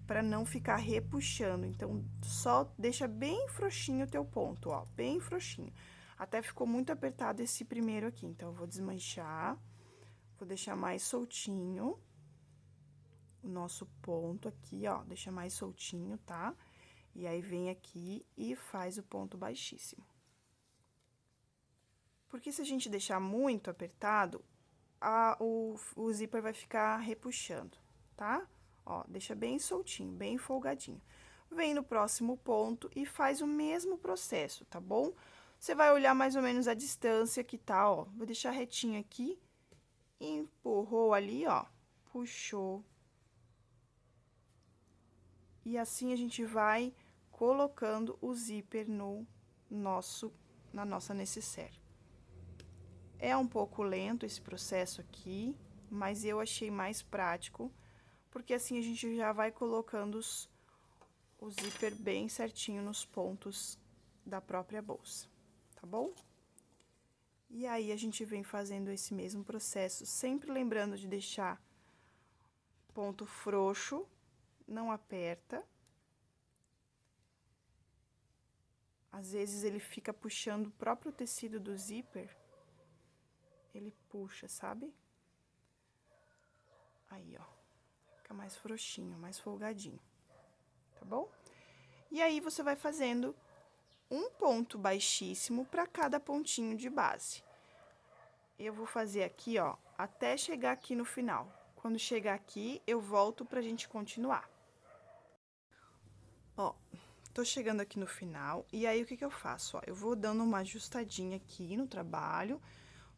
Pra não ficar repuxando. Então, só deixa bem frouxinho o teu ponto, ó, bem frouxinho. Até ficou muito apertado esse primeiro aqui, então, eu vou desmanchar, vou deixar mais soltinho o nosso ponto aqui, ó, deixa mais soltinho, tá? E aí, vem aqui e faz o ponto baixíssimo. Porque se a gente deixar muito apertado, o zíper vai ficar repuxando, tá? Ó, deixa bem soltinho, bem folgadinho. Vem no próximo ponto e faz o mesmo processo, tá bom? Você vai olhar mais ou menos a distância que tá, ó. Vou deixar retinho aqui, empurrou ali, ó, puxou. E assim a gente vai colocando o zíper na nossa necessaire. É um pouco lento esse processo aqui, mas eu achei mais prático, porque assim a gente já vai colocando o zíper bem certinho nos pontos da própria bolsa, tá bom? E aí, a gente vem fazendo esse mesmo processo, sempre lembrando de deixar ponto frouxo, não aperta. Às vezes, ele fica puxando o próprio tecido do zíper, ele puxa, sabe? Aí, ó, fica mais frouxinho, mais folgadinho, tá bom? E aí, você vai fazendo um ponto baixíssimo para cada pontinho de base. Eu vou fazer aqui, ó, até chegar aqui no final. Quando chegar aqui, eu volto pra gente continuar. Ó, tô chegando aqui no final, e aí, o que que eu faço? Ó, eu vou dando uma ajustadinha aqui no trabalho,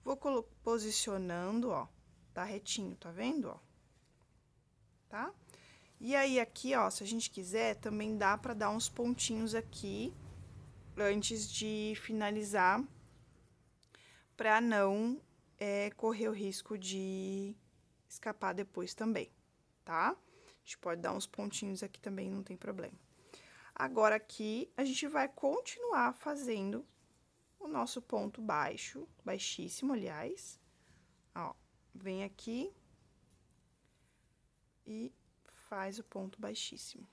vou posicionando, ó, tá retinho, tá vendo, ó? Tá? E aí, aqui, ó, se a gente quiser, também dá pra dar uns pontinhos aqui, antes de finalizar, pra não correr o risco de escapar depois também, tá? A gente pode dar uns pontinhos aqui também, não tem problema. Agora, aqui, a gente vai continuar fazendo o nosso ponto baixo, baixíssimo, aliás. Ó, vem aqui e faz o ponto baixíssimo.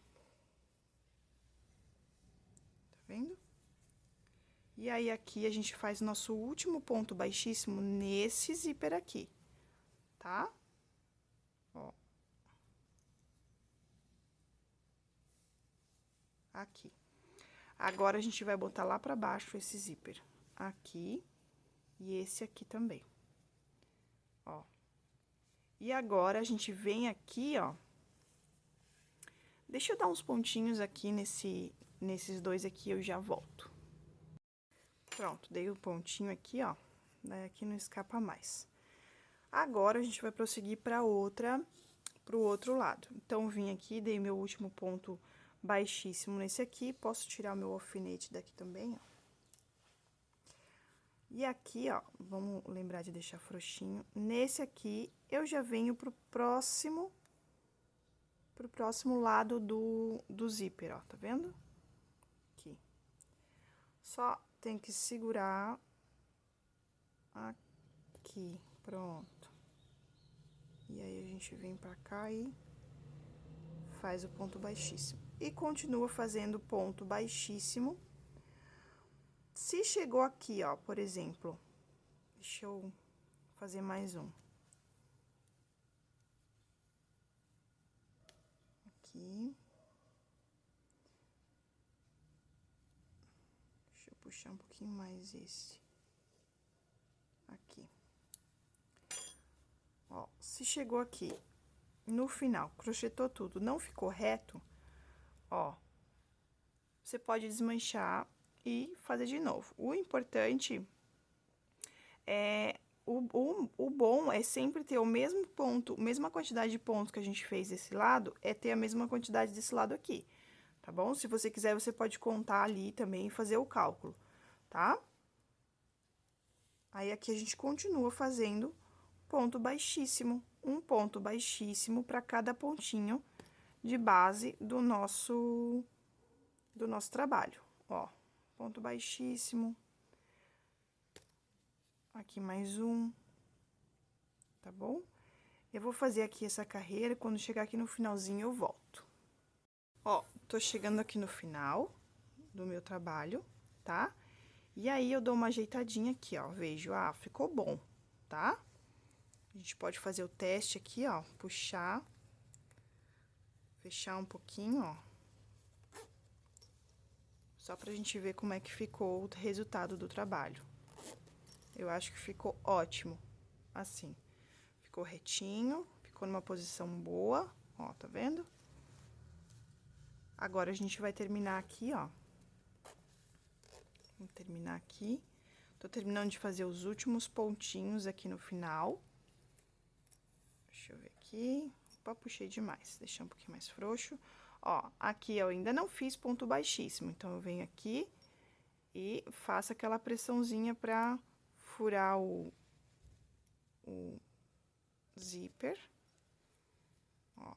Tá vendo? E aí, aqui, a gente faz nosso último ponto baixíssimo nesse zíper aqui, tá? Ó. Aqui. Agora, a gente vai botar lá pra baixo esse zíper. Aqui e esse aqui também. Ó. E agora, a gente vem aqui, ó. Deixa eu dar uns pontinhos aqui nesses dois aqui, eu já volto. Pronto, dei um pontinho aqui, ó. Daí, aqui não escapa mais. Agora, a gente vai prosseguir pro outro lado. Então, vim aqui, dei meu último ponto baixíssimo nesse aqui. Posso tirar o meu alfinete daqui também, ó. E aqui, ó, vamos lembrar de deixar frouxinho. Nesse aqui, eu já venho pro próximo lado do zíper, ó, tá vendo? Aqui. Só tem que segurar aqui, pronto. E aí, a gente vem pra cá e faz o ponto baixíssimo. E continua fazendo ponto baixíssimo. Se chegou aqui, ó, por exemplo, deixa eu fazer mais um. Aqui. Deixa eu puxar um pouquinho mais esse. Aqui. Ó, se chegou aqui, no final, crochetou tudo, não ficou reto, ó, você pode desmanchar e fazer de novo. O importante é... O bom é sempre ter o mesmo ponto, mesma quantidade de pontos que a gente fez desse lado, é ter a mesma quantidade desse lado aqui, tá bom? Se você quiser, você pode contar ali também e fazer o cálculo, tá? Aí, aqui a gente continua fazendo ponto baixíssimo, um ponto baixíssimo para cada pontinho de base do nosso trabalho, ó. Ponto baixíssimo. Aqui mais um, tá bom? Eu vou fazer aqui essa carreira, quando chegar aqui no finalzinho eu volto. Ó, tô chegando aqui no final do meu trabalho, tá? E aí, eu dou uma ajeitadinha aqui, ó, vejo, ah, ficou bom, tá? A gente pode fazer o teste aqui, ó, puxar, fechar um pouquinho, ó. Só pra gente ver como é que ficou o resultado do trabalho. Eu acho que ficou ótimo, assim. Ficou retinho, ficou numa posição boa, ó, tá vendo? Agora, a gente vai terminar aqui, ó. Vamos terminar aqui. Tô terminando de fazer os últimos pontinhos aqui no final. Deixa eu ver aqui. Opa, puxei demais, deixar um pouquinho mais frouxo. Ó, aqui eu ainda não fiz ponto baixíssimo, então, eu venho aqui e faço aquela pressãozinha pra furar o zíper. Ó.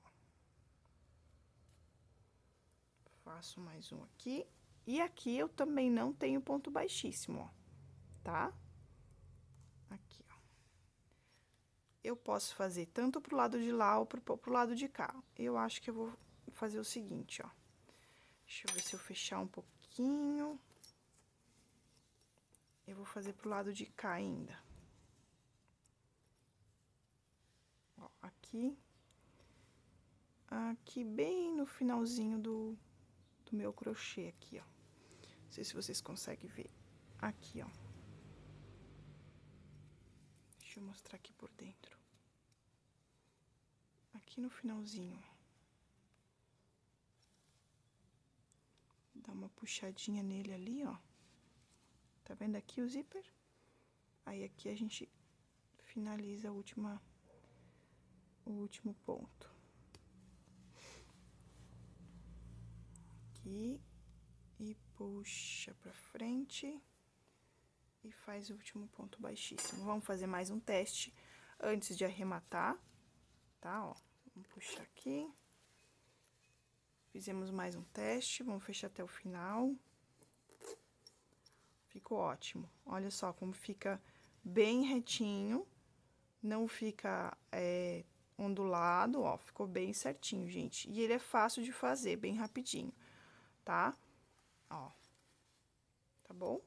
Faço mais um aqui. E aqui eu também não tenho ponto baixíssimo, ó, tá? Aqui, ó. Eu posso fazer tanto pro lado de lá ou pro lado de cá. Eu acho que eu vou fazer o seguinte, ó. Deixa eu ver se eu fechar um pouquinho. Eu vou fazer pro lado de cá ainda. Ó, aqui. Aqui bem no finalzinho do meu crochê aqui, ó. Não sei se vocês conseguem ver. Aqui, ó. Deixa eu mostrar aqui por dentro. Aqui no finalzinho, ó. Dá uma puxadinha nele ali, ó. Tá vendo aqui o zíper? Aí, aqui a gente finaliza o último ponto. Aqui. E puxa pra frente. E faz o último ponto baixíssimo. Vamos fazer mais um teste antes de arrematar, tá? Ó, vamos puxar aqui. Fizemos mais um teste, vamos fechar até o final. Ficou ótimo. Olha só como fica bem retinho, não fica ondulado, ó, ficou bem certinho, gente. E ele é fácil de fazer, bem rapidinho, tá? Ó, tá bom?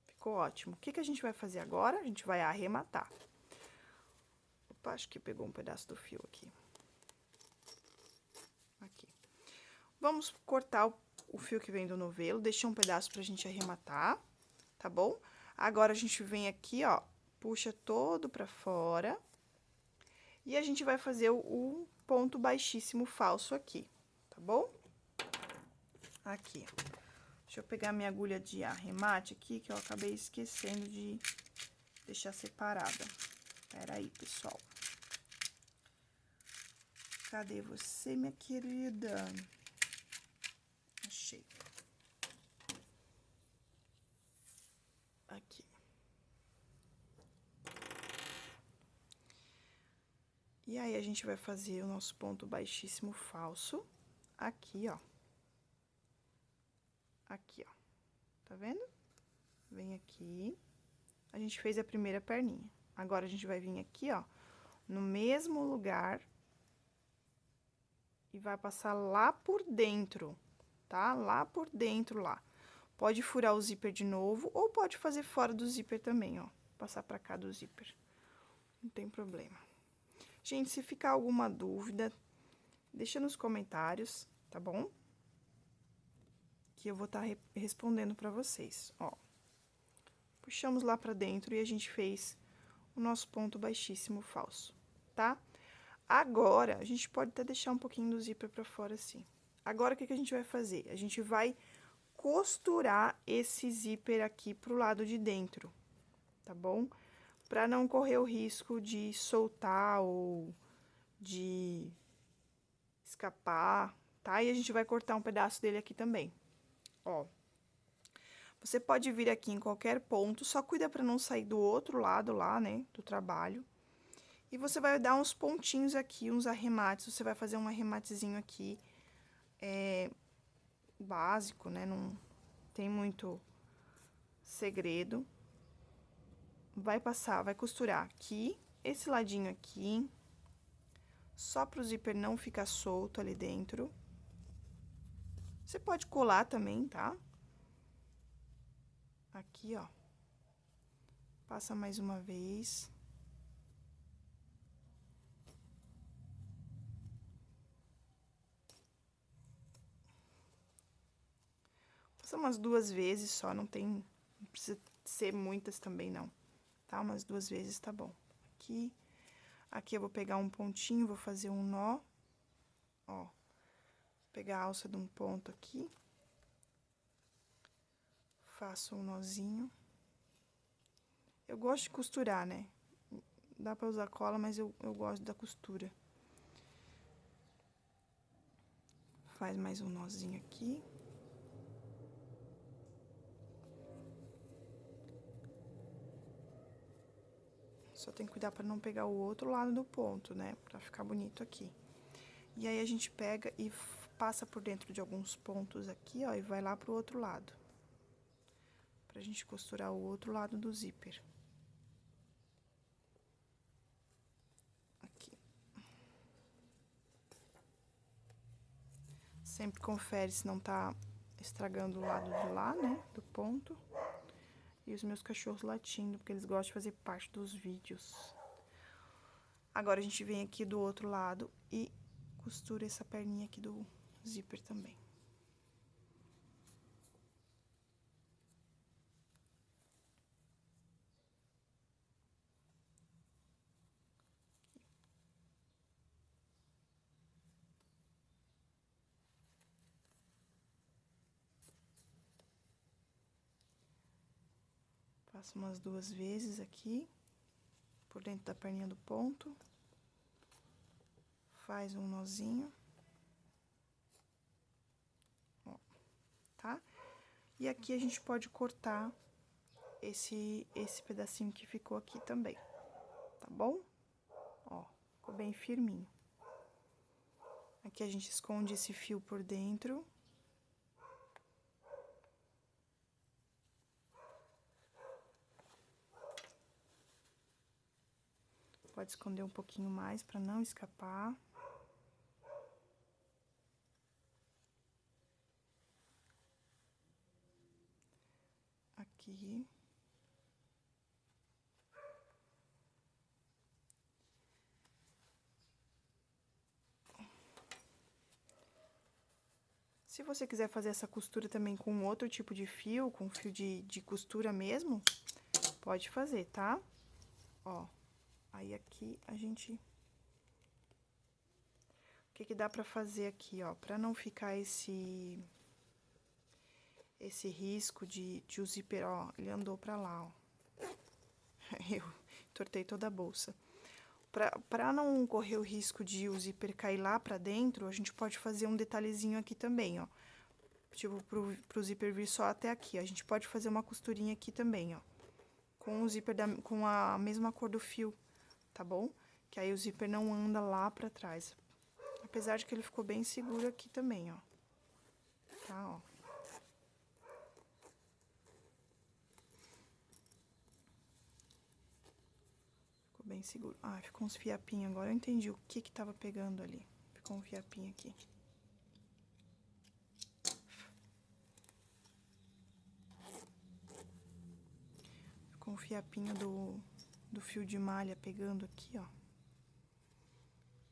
Ficou ótimo. O que que a gente vai fazer agora? A gente vai arrematar. Opa, acho que pegou um pedaço do fio aqui. Aqui. Vamos cortar o fio que vem do novelo, deixar um pedaço pra gente arrematar, tá bom? Agora, a gente vem aqui, ó, puxa todo pra fora. E a gente vai fazer o ponto baixíssimo falso aqui, tá bom? Aqui, ó. Deixa eu pegar minha agulha de arremate aqui, que eu acabei esquecendo de deixar separada. Pera aí, pessoal. Cadê você, minha querida? Achei. Aqui. E aí, a gente vai fazer o nosso ponto baixíssimo falso aqui, ó. Aqui, ó. Tá vendo? Vem aqui. A gente fez a primeira perninha. Agora, a gente vai vir aqui, ó, no mesmo lugar. E vai passar lá por dentro, tá? Lá por dentro, lá. Pode furar o zíper de novo, ou pode fazer fora do zíper também, ó. Passar pra cá do zíper. Não tem problema. Gente, se ficar alguma dúvida, deixa nos comentários, tá bom? Que eu vou estar respondendo pra vocês, ó. Puxamos lá pra dentro e a gente fez o nosso ponto baixíssimo falso, tá? Agora, a gente pode até deixar um pouquinho do zíper pra fora assim. Agora, o que a gente vai fazer? A gente vai costurar esse zíper aqui pro lado de dentro, tá bom? Pra não correr o risco de soltar ou de escapar, tá? E a gente vai cortar um pedaço dele aqui também, ó. Você pode vir aqui em qualquer ponto, só cuida pra não sair do outro lado lá, né, do trabalho. E você vai dar uns pontinhos aqui, uns arremates, você vai fazer um arrematezinho aqui, básico, né, não tem muito segredo. Vai passar, vai costurar aqui, esse ladinho aqui, só pro zíper não ficar solto ali dentro. Você pode colar também, tá? Aqui, ó. Passa mais uma vez. Passa umas 2 vezes só, não precisa ser muitas também, não. Tá? Umas 2 vezes tá bom. Aqui eu vou pegar um pontinho, vou fazer um nó, ó. Pegar a alça de um ponto aqui. Faço um nozinho. Eu gosto de costurar, né? Dá pra usar cola, mas eu gosto da costura. Faz mais um nozinho aqui. Só tem que cuidar pra não pegar o outro lado do ponto, né? Pra ficar bonito aqui. E aí, a gente pega e passa por dentro de alguns pontos aqui, ó, e vai lá pro outro lado. Pra gente costurar o outro lado do zíper. Aqui. Sempre confere se não tá estragando o lado de lá, né, do ponto. E os meus cachorros latindo, porque eles gostam de fazer parte dos vídeos. Agora, a gente vem aqui do outro lado e costura essa perninha aqui do zíper também. Faço umas 2 vezes aqui, por dentro da perninha do ponto. Faz um nozinho. Ó, tá? E aqui a gente pode cortar esse pedacinho que ficou aqui também, tá bom? Ó, ficou bem firminho. Aqui a gente esconde esse fio por dentro. Pode esconder um pouquinho mais pra não escapar. Aqui. Se você quiser fazer essa costura também com outro tipo de fio, com fio de costura mesmo, pode fazer, tá? Ó, aí aqui a gente... O que que dá pra fazer aqui, ó? Pra não ficar esse risco de o zíper, ó, ele andou pra lá, ó. Eu entortei toda a bolsa. Pra não correr o risco de o zíper cair lá pra dentro, a gente pode fazer um detalhezinho aqui também, ó. Tipo, pro zíper vir só até aqui. A gente pode fazer uma costurinha aqui também, ó. Com o zíper com a mesma cor do fio, tá bom? que aí o zíper não anda lá pra trás. Apesar de que ele ficou bem seguro aqui também, ó. Tá, ó. Ficou bem seguro. Ah, ficou uns fiapinhos agora. Eu entendi o que tava pegando ali. Ficou um fiapinho aqui. Ficou um fiapinho do fio de malha pegando aqui, ó.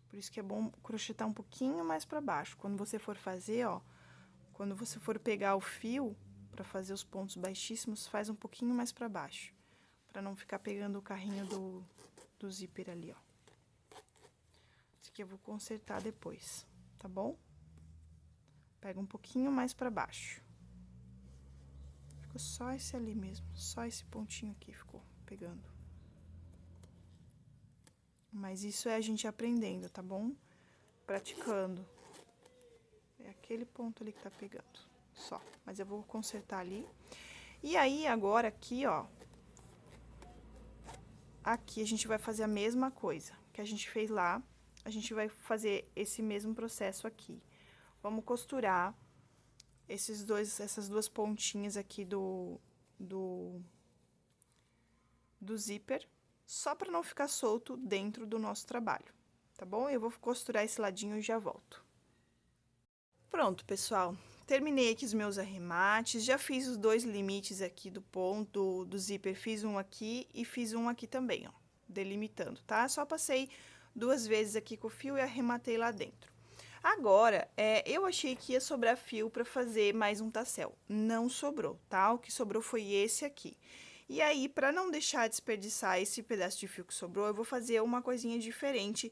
Por isso que é bom crochetar um pouquinho mais pra baixo. Quando você for fazer, ó, quando você for pegar o fio pra fazer os pontos baixíssimos, faz um pouquinho mais pra baixo. Pra não ficar pegando o carrinho do zíper ali, ó. Esse aqui eu vou consertar depois, tá bom? Pega um pouquinho mais pra baixo. Ficou só esse ali mesmo, só esse pontinho aqui ficou pegando. Mas isso é a gente aprendendo, tá bom? Praticando. É aquele ponto ali que tá pegando, só. Mas eu vou consertar ali. E aí, agora aqui, ó. Aqui a gente vai fazer a mesma coisa que a gente fez lá. A gente vai fazer esse mesmo processo aqui. Vamos costurar essas duas pontinhas aqui do zíper, só para não ficar solto dentro do nosso trabalho, tá bom? Eu vou costurar esse ladinho e já volto. Pronto, pessoal. Terminei aqui os meus arremates, já fiz os dois limites aqui do ponto do zíper, fiz um aqui e fiz um aqui também, ó, delimitando, tá? Só passei 2 vezes aqui com o fio e arrematei lá dentro. Agora, eu achei que ia sobrar fio para fazer mais um tassel. Não sobrou, tá? O que sobrou foi esse aqui. E aí, para não deixar desperdiçar esse pedaço de fio que sobrou, eu vou fazer uma coisinha diferente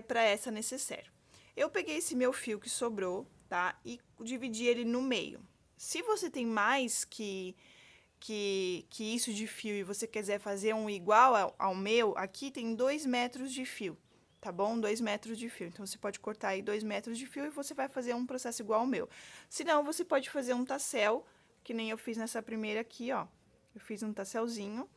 para essa necessaire. Eu peguei esse meu fio que sobrou, tá? E dividi ele no meio. Se você tem mais que isso de fio e você quiser fazer um igual ao meu, aqui tem 2 metros de fio, tá bom? 2 metros de fio. Então, você pode cortar aí 2 metros de fio e você vai fazer um processo igual ao meu. Se não, você pode fazer um tassel, que nem eu fiz nessa primeira aqui, ó. Eu fiz um tasselzinho,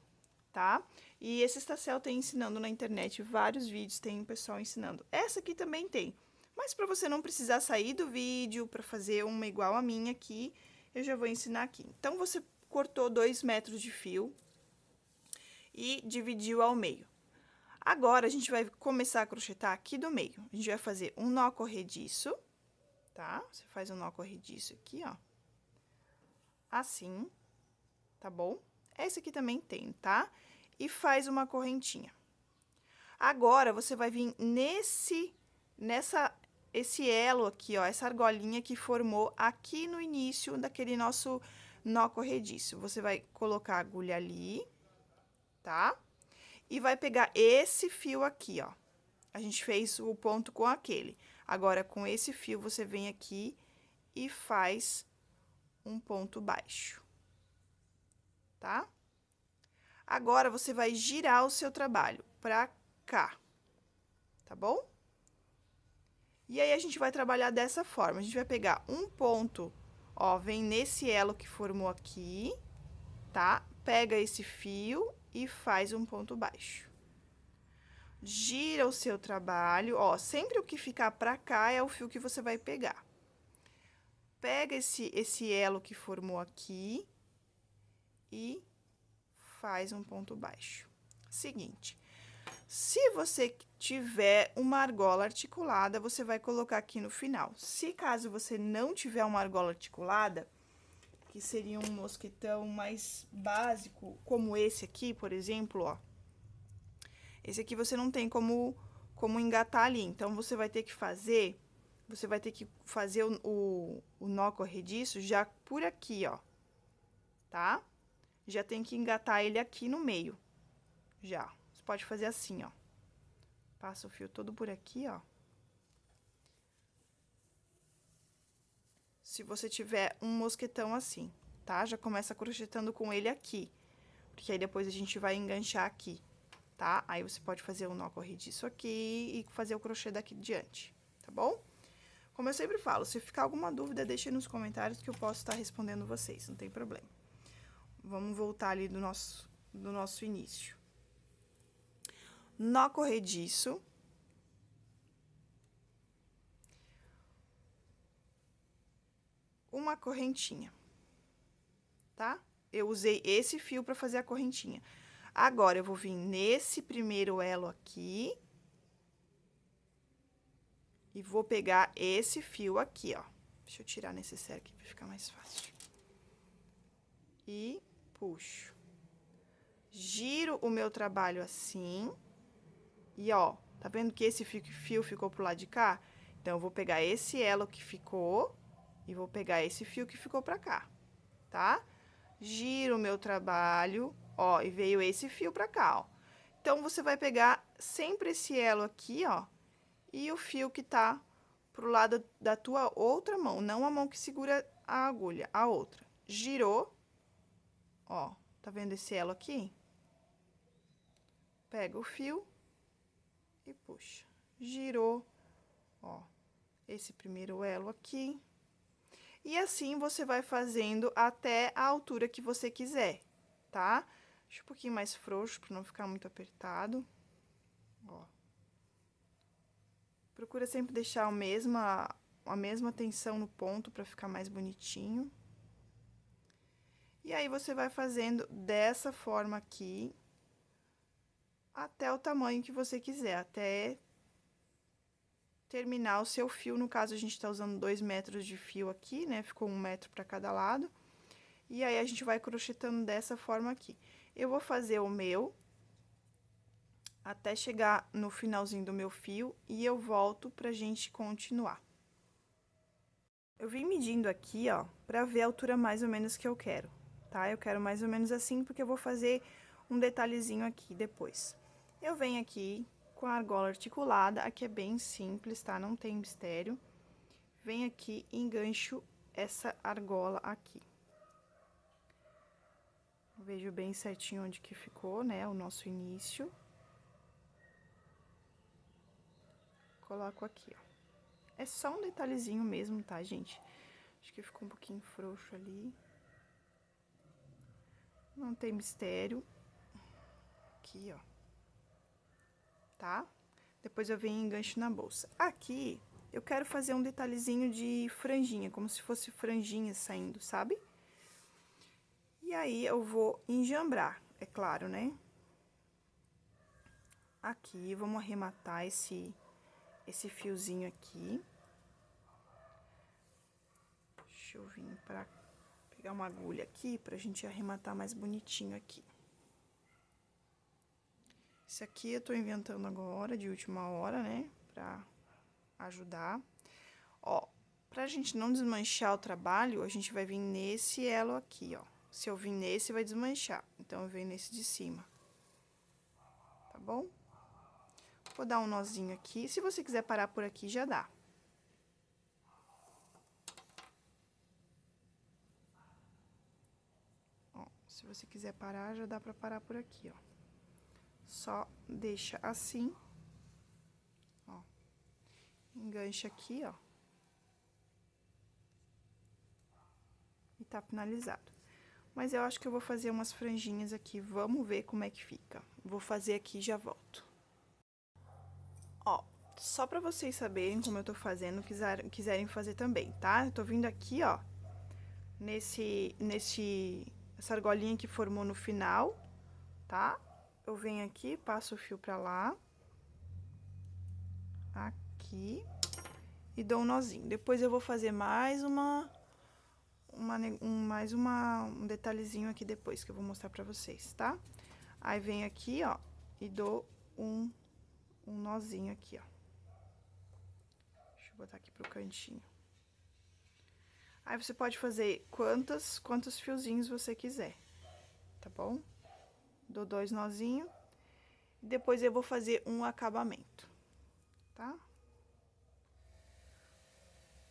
tá? E esse tassel tem ensinando na internet, vários vídeos tem um pessoal ensinando. Essa aqui também tem. Mas para você não precisar sair do vídeo para fazer uma igual a minha aqui, eu já vou ensinar aqui. Então, você cortou 2 metros de fio e dividiu ao meio. Agora, a gente vai começar a crochetar aqui do meio. A gente vai fazer um nó corrediço, tá? Você faz um nó corrediço aqui, ó. Assim, tá bom? Esse aqui também tem, tá? E faz uma correntinha. Agora, você vai vir esse elo aqui, ó, essa argolinha que formou aqui no início daquele nosso nó corrediço. Você vai colocar a agulha ali, tá? E vai pegar esse fio aqui, ó. A gente fez o ponto com aquele. Agora, com esse fio, você vem aqui e faz um ponto baixo, tá? Agora, você vai girar o seu trabalho pra cá, tá bom? E aí, a gente vai trabalhar dessa forma. A gente vai pegar um ponto, ó, vem nesse elo que formou aqui, tá? Pega esse fio e faz um ponto baixo. Gira o seu trabalho, ó, sempre o que ficar pra cá é o fio que você vai pegar. Pega esse elo que formou aqui e faz um ponto baixo. Seguinte, se você tiver uma argola articulada, você vai colocar aqui no final. Se caso você não tiver uma argola articulada, que seria um mosquetão mais básico, como esse aqui, por exemplo, ó. Esse aqui você não tem como engatar ali, então, você vai ter que fazer o nó corrediço já por aqui, ó, tá? Já tem que engatar ele aqui no meio, já. Você pode fazer assim, ó. Passa o fio todo por aqui, ó. Se você tiver um mosquetão assim, tá? Já começa crochetando com ele aqui, porque aí depois a gente vai enganchar aqui, tá? Aí você pode fazer o nó corrediço aqui e fazer o crochê daqui diante, tá bom? Como eu sempre falo, se ficar alguma dúvida, deixe nos comentários que eu posso estar respondendo vocês, não tem problema. Vamos voltar ali do nosso início. nó corrediço. Uma correntinha, tá? Eu usei esse fio pra fazer a correntinha. Agora, eu vou vir nesse primeiro elo aqui. E vou pegar esse fio aqui, ó. Deixa eu tirar necessário aqui pra ficar mais fácil. E puxo. Giro o meu trabalho assim. E, ó, tá vendo que esse fio ficou pro lado de cá? Então, eu vou pegar esse elo que ficou e vou pegar esse fio que ficou pra cá, tá? Giro o meu trabalho, ó, e veio esse fio pra cá, ó. Então, você vai pegar sempre esse elo aqui, ó, e o fio que tá pro lado da tua outra mão, não a mão que segura a agulha, a outra. Girou, ó, tá vendo esse elo aqui? Pega o fio e puxa. Girou, ó, esse primeiro elo aqui. E assim você vai fazendo até a altura que você quiser, tá? Deixa um pouquinho mais frouxo pra não ficar muito apertado. Ó. Procura sempre deixar a mesma tensão no ponto pra ficar mais bonitinho. E aí, você vai fazendo dessa forma aqui, até o tamanho que você quiser, até terminar o seu fio. No caso, a gente tá usando 2 metros de fio aqui, né? Ficou 1 metro pra cada lado. E aí, a gente vai crochetando dessa forma aqui. Eu vou fazer o meu até chegar no finalzinho do meu fio e eu volto pra gente continuar. Eu vim medindo aqui, ó, pra ver a altura mais ou menos que eu quero, tá? Eu quero mais ou menos assim, porque eu vou fazer um detalhezinho aqui depois. Eu venho aqui com a argola articulada, aqui é bem simples, tá? Não tem mistério. Venho aqui e engancho essa argola aqui. Vejo bem certinho onde que ficou, né, o nosso início. Coloco aqui, ó. É só um detalhezinho mesmo, tá, gente? Acho que ficou um pouquinho frouxo ali. Não tem mistério. Aqui, ó. Tá? Depois eu venho e engancho na bolsa. Aqui, eu quero fazer um detalhezinho de franjinha, como se fosse franjinha saindo, sabe? E aí, eu vou enjambrar, é claro, né? Aqui, vamos arrematar esse fiozinho aqui. Deixa eu vir pra pegar uma agulha aqui, pra gente arrematar mais bonitinho aqui. Esse aqui eu tô inventando agora, de última hora, né? Pra ajudar. Ó, pra gente não desmanchar o trabalho, a gente vai vir nesse elo aqui, ó. Se eu vir nesse, vai desmanchar. Então, eu venho nesse de cima. Tá bom? Vou dar um nozinho aqui. Se você quiser parar por aqui, já dá. Ó, se você quiser parar, já dá pra parar por aqui, ó. Só deixa assim, ó, engancha aqui, ó, e tá finalizado. Mas eu acho que eu vou fazer umas franjinhas aqui, vamos ver como é que fica. Vou fazer aqui e já volto. Ó, só pra vocês saberem como eu tô fazendo, quiserem fazer também, tá? Eu tô vindo aqui, ó, essa argolinha que formou no final, tá? Eu venho aqui, passo o fio pra lá, aqui, e dou um nozinho. Depois eu vou fazer mais um detalhezinho aqui depois, que eu vou mostrar pra vocês, tá? Aí, venho aqui, ó, e dou um nozinho aqui, ó. Deixa eu botar aqui pro cantinho. Aí, você pode fazer quantos fiozinhos você quiser, tá bom? Dou 2 nozinhos. Depois, eu vou fazer um acabamento, tá?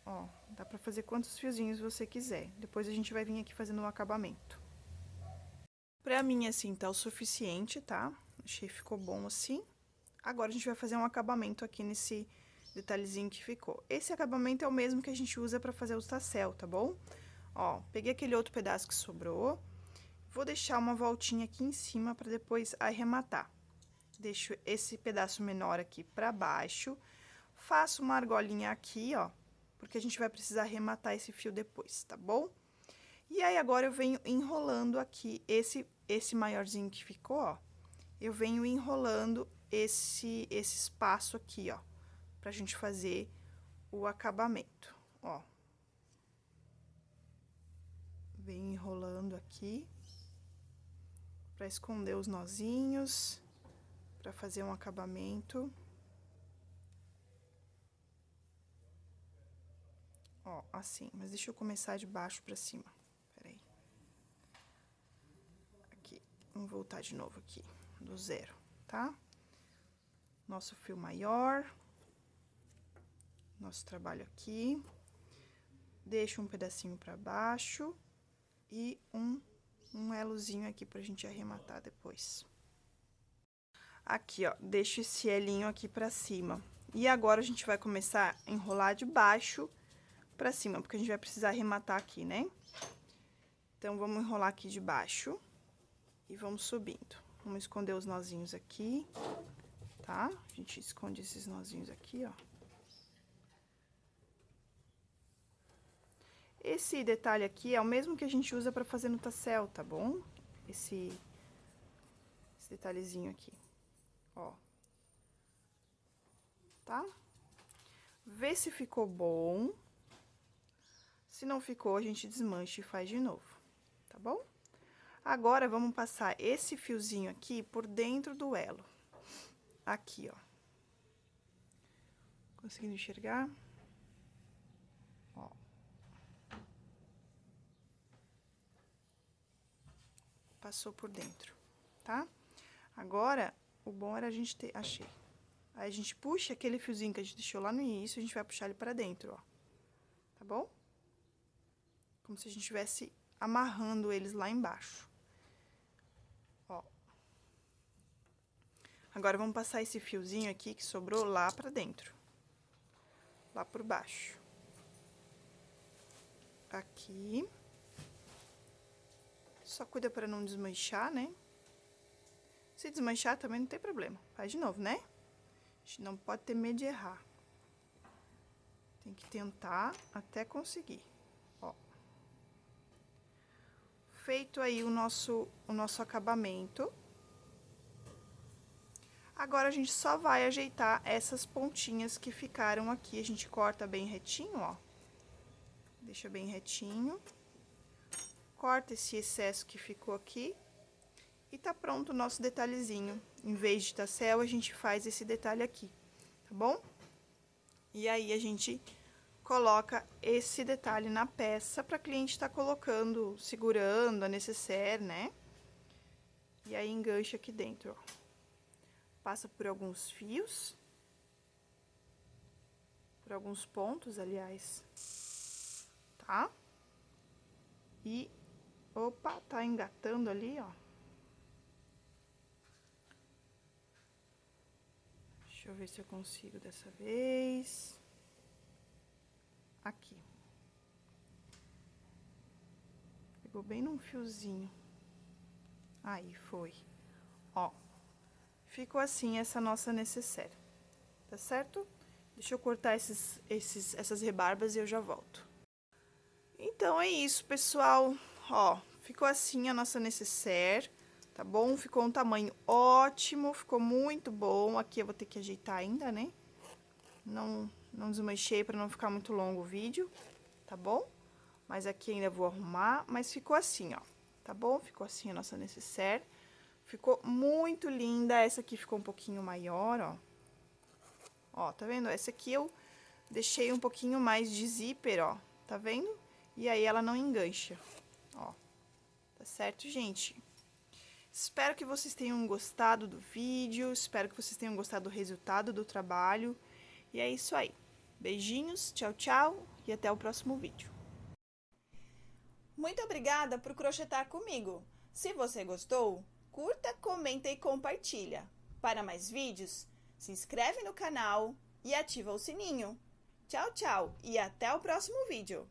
Ó, dá pra fazer quantos fiozinhos você quiser. Depois, a gente vai vir aqui fazendo o acabamento. Pra mim, assim, tá o suficiente, tá? Achei que ficou bom assim. Agora, a gente vai fazer um acabamento aqui nesse detalhezinho que ficou. Esse acabamento é o mesmo que a gente usa pra fazer os tassel, tá bom? Ó, peguei aquele outro pedaço que sobrou. Vou deixar uma voltinha aqui em cima pra depois arrematar. deixo esse pedaço menor aqui pra baixo, faço uma argolinha aqui, ó, porque a gente vai precisar arrematar esse fio depois, tá bom? E aí, agora eu venho enrolando aqui esse maiorzinho que ficou, ó, eu venho enrolando esse espaço aqui, ó, pra gente fazer o acabamento, ó. Venho enrolando aqui, pra esconder os nozinhos, pra fazer um acabamento. Ó, assim, mas deixa eu começar de baixo pra cima, peraí. Aqui, vamos voltar de novo aqui, do zero, tá? Nosso fio maior, nosso trabalho aqui, deixo um pedacinho pra baixo e um elozinho aqui pra gente arrematar depois. Aqui, ó, deixo esse elinho aqui pra cima. E agora, a gente vai começar a enrolar de baixo pra cima, porque a gente vai precisar arrematar aqui, né? Então, vamos enrolar aqui de baixo e vamos subindo. Vamos esconder os nozinhos aqui, tá? A gente esconde esses nozinhos aqui, ó. Esse detalhe aqui é o mesmo que a gente usa pra fazer no tassel, tá bom? Esse detalhezinho aqui, ó. Tá? Vê se ficou bom. Se não ficou, a gente desmancha e faz de novo, tá bom? Agora, vamos passar esse fiozinho aqui por dentro do elo. Aqui, ó. Conseguindo enxergar? Ó. Passou por dentro, tá? Agora, o bom era a gente ter... Achei. Aí, a gente puxa aquele fiozinho que a gente deixou lá no início, a gente vai puxar ele pra dentro, ó. Tá bom? Como se a gente estivesse amarrando eles lá embaixo. Ó. Agora, vamos passar esse fiozinho aqui que sobrou lá pra dentro. Lá por baixo. Aqui. Só cuida pra não desmanchar, né? Se desmanchar também não tem problema. Faz de novo, né? A gente não pode ter medo de errar. Tem que tentar até conseguir. Ó. Feito aí o nosso acabamento. Agora, a gente só vai ajeitar essas pontinhas que ficaram aqui. A gente corta bem retinho, ó. Deixa bem retinho. Corta esse excesso que ficou aqui. E tá pronto o nosso detalhezinho. Em vez de tassel, a gente faz esse detalhe aqui, tá bom? E aí, a gente coloca esse detalhe na peça pra cliente tá colocando, segurando a necessaire, né? E aí, engancha aqui dentro, ó. Passa por alguns fios. Por alguns pontos, aliás. Tá? E, opa, tá engatando ali, ó. Deixa eu ver se eu consigo dessa vez. Aqui. Pegou bem num fiozinho. Aí, foi. Ó. Ficou assim essa nossa necessaire. Tá certo? Deixa eu cortar essas rebarbas e eu já volto. Então, é isso, pessoal. Ó, ficou assim a nossa necessaire, tá bom? Ficou um tamanho ótimo, ficou muito bom. Aqui eu vou ter que ajeitar ainda, né? Não desmanchei pra não ficar muito longo o vídeo, tá bom? Mas aqui ainda vou arrumar, mas ficou assim, ó, tá bom? Ficou assim a nossa necessaire. Ficou muito linda, essa aqui ficou um pouquinho maior, ó. Ó, tá vendo? Essa aqui eu deixei um pouquinho mais de zíper, ó, tá vendo? E aí, ela não engancha, ó. Tá certo, gente? Espero que vocês tenham gostado do vídeo, espero que vocês tenham gostado do resultado do trabalho. E é isso aí. Beijinhos, tchau, tchau e até o próximo vídeo. Muito obrigada por crochetar comigo. Se você gostou, curta, comenta e compartilha. Para mais vídeos, se inscreve no canal e ativa o sininho. Tchau, tchau e até o próximo vídeo.